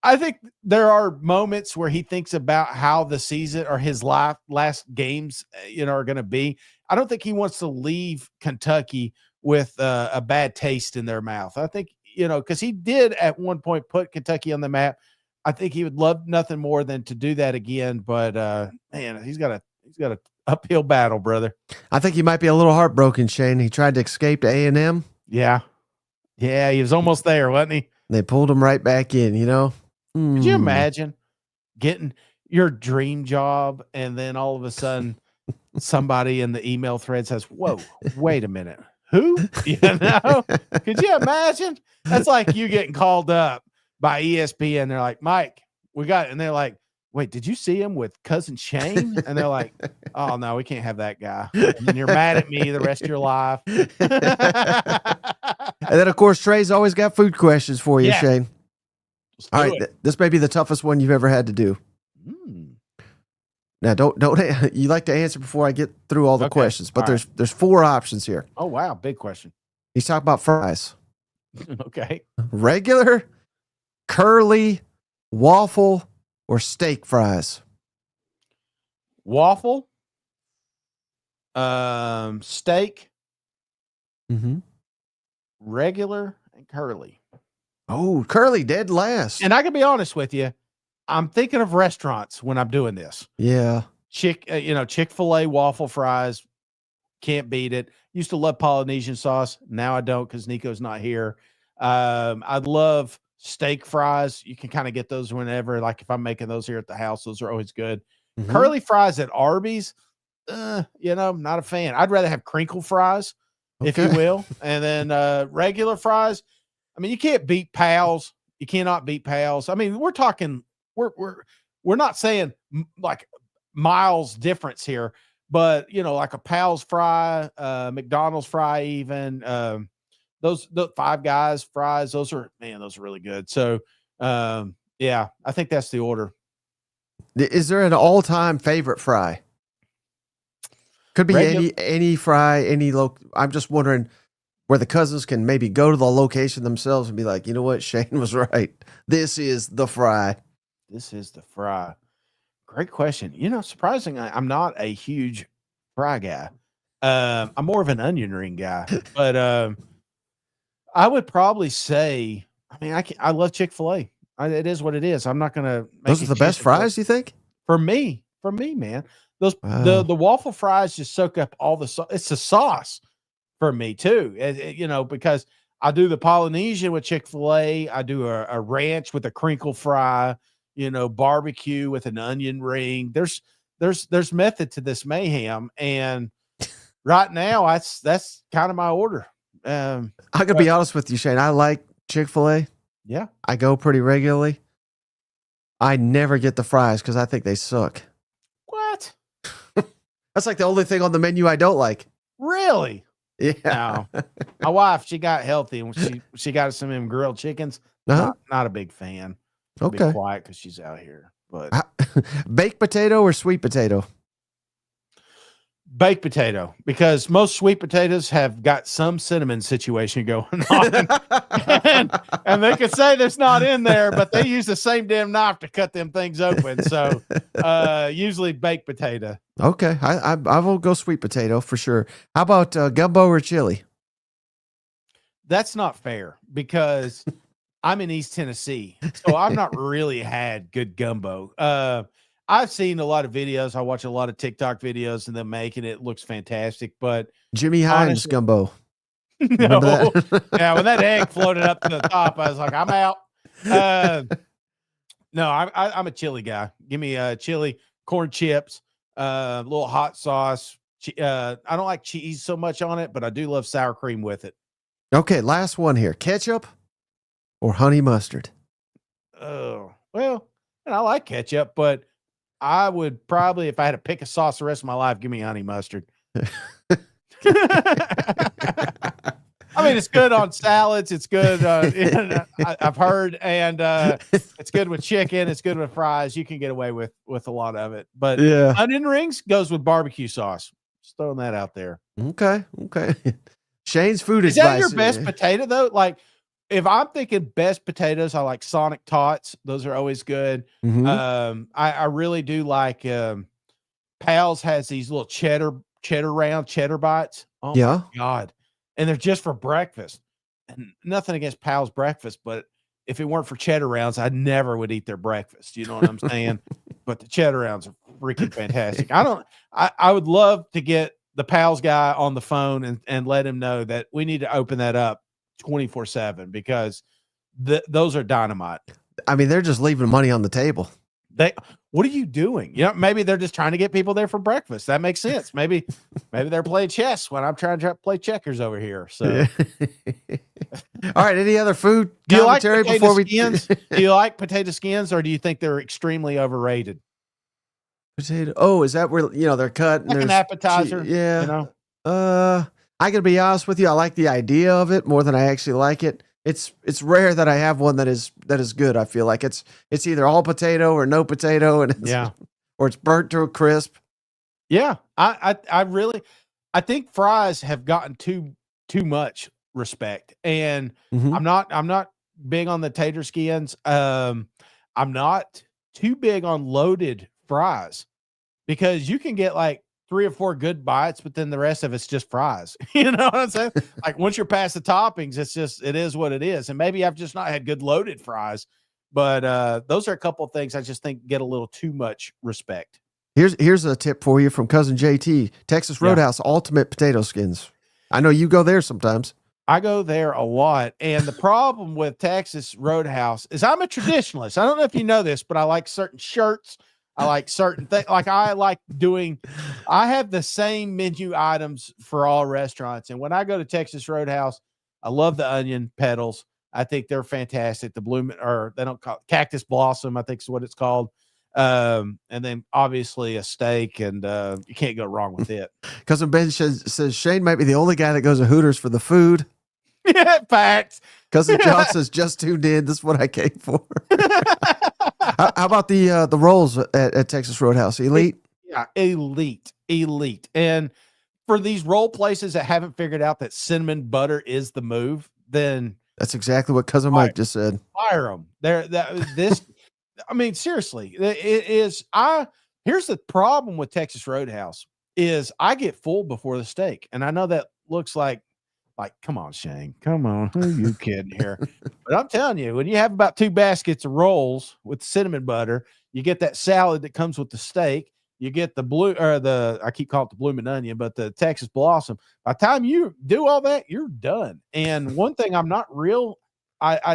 I think there are moments where he thinks about how the season or his last games, are going to be. I don't think he wants to leave Kentucky with a bad taste in their mouth. I think, because he did at one point put Kentucky on the map. I think he would love nothing more than to do that again. But man, he's got a uphill battle, brother. I think he might be a little heartbroken, Shane. He tried to escape to A&M. Yeah, he was almost there, wasn't he? They pulled him right back in. Could you imagine getting your dream job and then all of a sudden somebody in the email thread says, "Whoa, wait a minute. Who?" Could you imagine? That's like you getting called up by ESPN. They're like, "Mike, we got," and they're like, "Wait, did you see him with cousin Shane?" And they're like, "Oh no, we can't have that guy." And then you're mad at me the rest of your life. And then of course, Trey's always got food questions for you, Shane. All right, this may be the toughest one you've ever had to do. Now, don't you like to answer before I get through all the questions? But there's 4 options here. Oh wow, big question. He's talking about fries. Okay, regular, curly, waffle, or steak fries. Waffle, steak, regular, and curly. Oh, curly, dead last. And I can be honest with you, I'm thinking of restaurants when I'm doing this. Yeah. Chick-fil-A waffle fries, can't beat it. Used to love Polynesian sauce. Now I don't because Nico's not here. I love steak fries. You can kind of get those whenever, like if I'm making those here at the house, those are always good. Curly fries at Arby's, not a fan. I'd rather have crinkle fries, if you will. And then regular fries. I mean, you can't beat Pals. You cannot beat Pals. I mean, we're talking, we're not saying like miles difference here, but like a Pals fry, McDonald's fry, even the Five Guys fries, those are really good. So I think that's the order. Is there an all-time favorite fry? Could be any fry, I'm just wondering where the cousins can maybe go to the location themselves and be like, you know what, Shane was right. This is the fry. This is the fry. Great question. Surprisingly, I'm not a huge fry guy. I'm more of an onion ring guy. But I would probably say, I love Chick-fil-A. It is what it is. I'm not going to. Those are the best fries, you think? For me, man. Those the waffle fries just soak up all the sauce. It's the sauce for me too. Because I do the Polynesian with Chick-fil-A. I do a ranch with a crinkle fry. Barbecue with an onion ring. There's method to this mayhem, and right now that's kind of my order. I could be honest with you, Shane. I like Chick-fil-A. Yeah, I go pretty regularly. I never get the fries because I think they suck. What? That's like the only thing on the menu I don't like. Really? Yeah. No. My wife, she got healthy and she got some of them grilled chickens. Not a big fan. Okay. Be quiet because she's out here. But baked potato or sweet potato? Baked potato, because most sweet potatoes have got some cinnamon situation going on. and they could say there's not in there, but they use the same damn knife to cut them things open. So usually baked potato. Okay. I will go sweet potato for sure. How about gumbo or chili? That's not fair because I'm in East Tennessee, so I've not really had good gumbo. I've seen a lot of videos. I watch a lot of TikTok videos and them making it. It looks fantastic. But Jimmy Hines honestly, gumbo. no, That? yeah, when that egg floated up to the top, I was like, I'm out. No, I'm a chili guy. Give me chili, corn chips, a little hot sauce. I don't like cheese so much on it, but I do love sour cream with it. Okay, last one here. Ketchup or honey mustard? Oh, well, and I like ketchup, but I would probably, if I had to pick a sauce the rest of my life, give me honey mustard. I mean, it's good on salads. It's good. I've heard, and it's good with chicken. It's good with fries. You can get away with a lot of it. But Yeah. onion rings goes with barbecue sauce. Just throwing that out there. Okay. Shane's food Is that your best potato though? Like, if I'm thinking best potatoes, I like Sonic Tots. Those are always good. Mhm. I really do like. Pals has these little cheddar bites. Oh Yeah. my God. And they're just for breakfast. And nothing against Pal's breakfast, but if it weren't for cheddar rounds, I never would eat their breakfast. You know what I'm saying? But the cheddar rounds are freaking fantastic. I would love to get the Pals guy on the phone and let him know that we need to open that up 24/7 because those are dynamite. I mean, they're just leaving money on the table. What are you doing? You know, maybe they're just trying to get people there for breakfast. That makes sense. Maybe they're playing chess when I'm trying to play checkers over here. So, all right. Any other food do you like commentary potato before skins? Do you like potato skins, or do you think they're extremely overrated? Potato. Oh, is that where they're cut? Like an appetizer. Yeah. You know? I gotta be honest with you. I like the idea of it more than I actually like it. It's rare that I have one that is good. I feel like it's either all potato or no potato, and or it's burnt to a crisp. Yeah, I really think fries have gotten too much respect, and I'm not big on the tater skins. I'm not too big on loaded fries because you can get like 3 or 4 good bites, but then the rest of it's just fries. You know what I'm saying? Like once you're past the toppings, it is what it is. And maybe I've just not had good loaded fries, but those are a couple of things I just think get a little too much respect. Here's a tip for you from cousin JT, Texas Roadhouse Ultimate Potato Skins. I know you go there sometimes. I go there a lot. And the problem with Texas Roadhouse is I'm a traditionalist. I don't know if you know this, but I like certain shirts. I like certain things. Like I have the same menu items for all restaurants. And when I go to Texas Roadhouse, I love the onion petals. I think they're fantastic. The bloom, or they don't call it cactus blossom, I think is what it's called. And then obviously a steak, and you can't go wrong with it. Cousin Ben says Shane might be the only guy that goes to Hooters for the food. Yeah, facts. Cousin John says just tuned in. This is what I came for. How about the rolls at Texas Roadhouse? Elite? Yeah, elite. And for these roll places that haven't figured out that cinnamon butter is the move, then that's exactly what cousin Mike just said. Fire them. I mean, seriously, it is. Here's the problem with Texas Roadhouse is I get full before the steak, and I know that looks like, come on, Shane, come on, who are you kidding here? But I'm telling you, when you have about 2 baskets of rolls with cinnamon butter, you get that salad that comes with the steak. You get I keep calling it the blooming onion, but the Texas blossom. By the time you do all that, you're done. And one thing I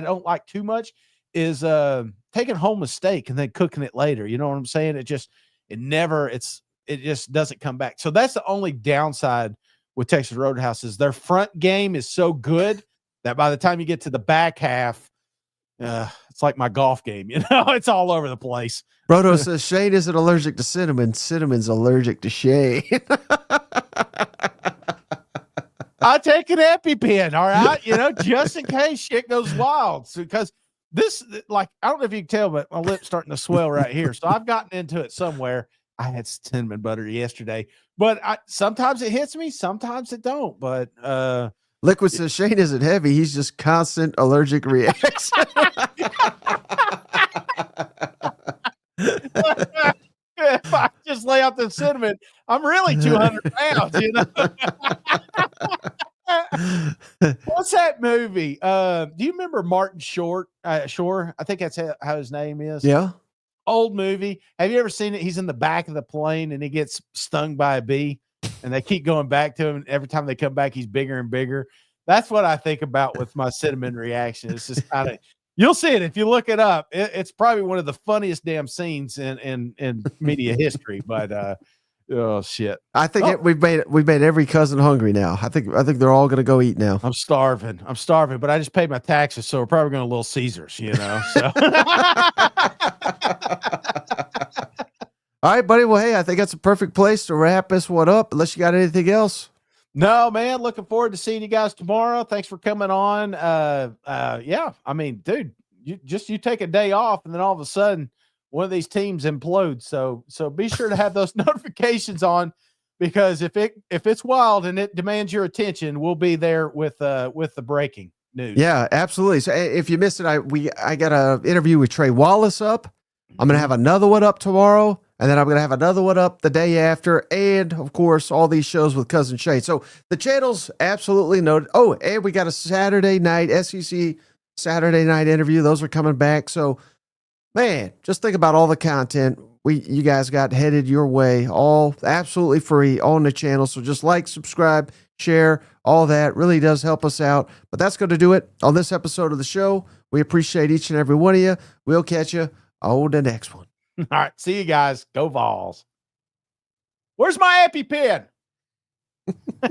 don't like too much is taking home a steak and then cooking it later. You know what I'm saying? It just doesn't come back. So that's the only downside with Texas Roadhouse is their front game is so good that by the time you get to the back half, it's like my golf game. You know, it's all over the place. Brodo says Shane isn't allergic to cinnamon. Cinnamon's allergic to Shane. I take an EpiPen, all right? You know, just in case shit goes wild. Because this, I don't know if you can tell, but my lip's starting to swell right here. So I've gotten into it somewhere. I had cinnamon butter yesterday, but sometimes it hits me, sometimes it don't. But Liquid says Shane isn't heavy; he's just constant allergic reaction. If I just lay out the cinnamon, I'm really 200 pounds. You know. What's that movie? Do you remember Martin Short? Shore, I think that's how his name is. Yeah. Old movie. Have you ever seen it? He's in the back of the plane and he gets stung by a bee, and they keep going back to him. Every time they come back, he's bigger and bigger. That's what I think about with my cinnamon reaction. It's just kind of, you'll see it if you look it up. It's probably one of the funniest damn scenes in media history. But oh shit! I think we've made every cousin hungry now. I think they're all going to go eat now. I'm starving, but I just paid my taxes, so we're probably going to Little Caesars, you know. So. All right, buddy. Well, hey, I think that's a perfect place to wrap this one up. Unless you got anything else. No, man. Looking forward to seeing you guys tomorrow. Thanks for coming on. Yeah. I mean, dude, you take a day off, and then all of a sudden, one of these teams implodes. So be sure to have those notifications on, because if it's wild and it demands your attention, we'll be there with the breaking news. Yeah, absolutely. So if you missed it, I got an interview with Trey Wallace up. I'm going to have another one up tomorrow, and then I'm going to have another one up the day after, and of course, all these shows with Cousin Shane. So the channel's absolutely noted. Oh, and we got a Saturday night SEC Saturday night interview. Those are coming back. So, man, just think about all the content you guys got headed your way, all absolutely free on the channel. So just like, subscribe, share, all that really does help us out. But that's going to do it on this episode of the show. We appreciate each and every one of you. We'll catch you on the next one. All right. See you guys. Go Vols. Where's my EpiPen?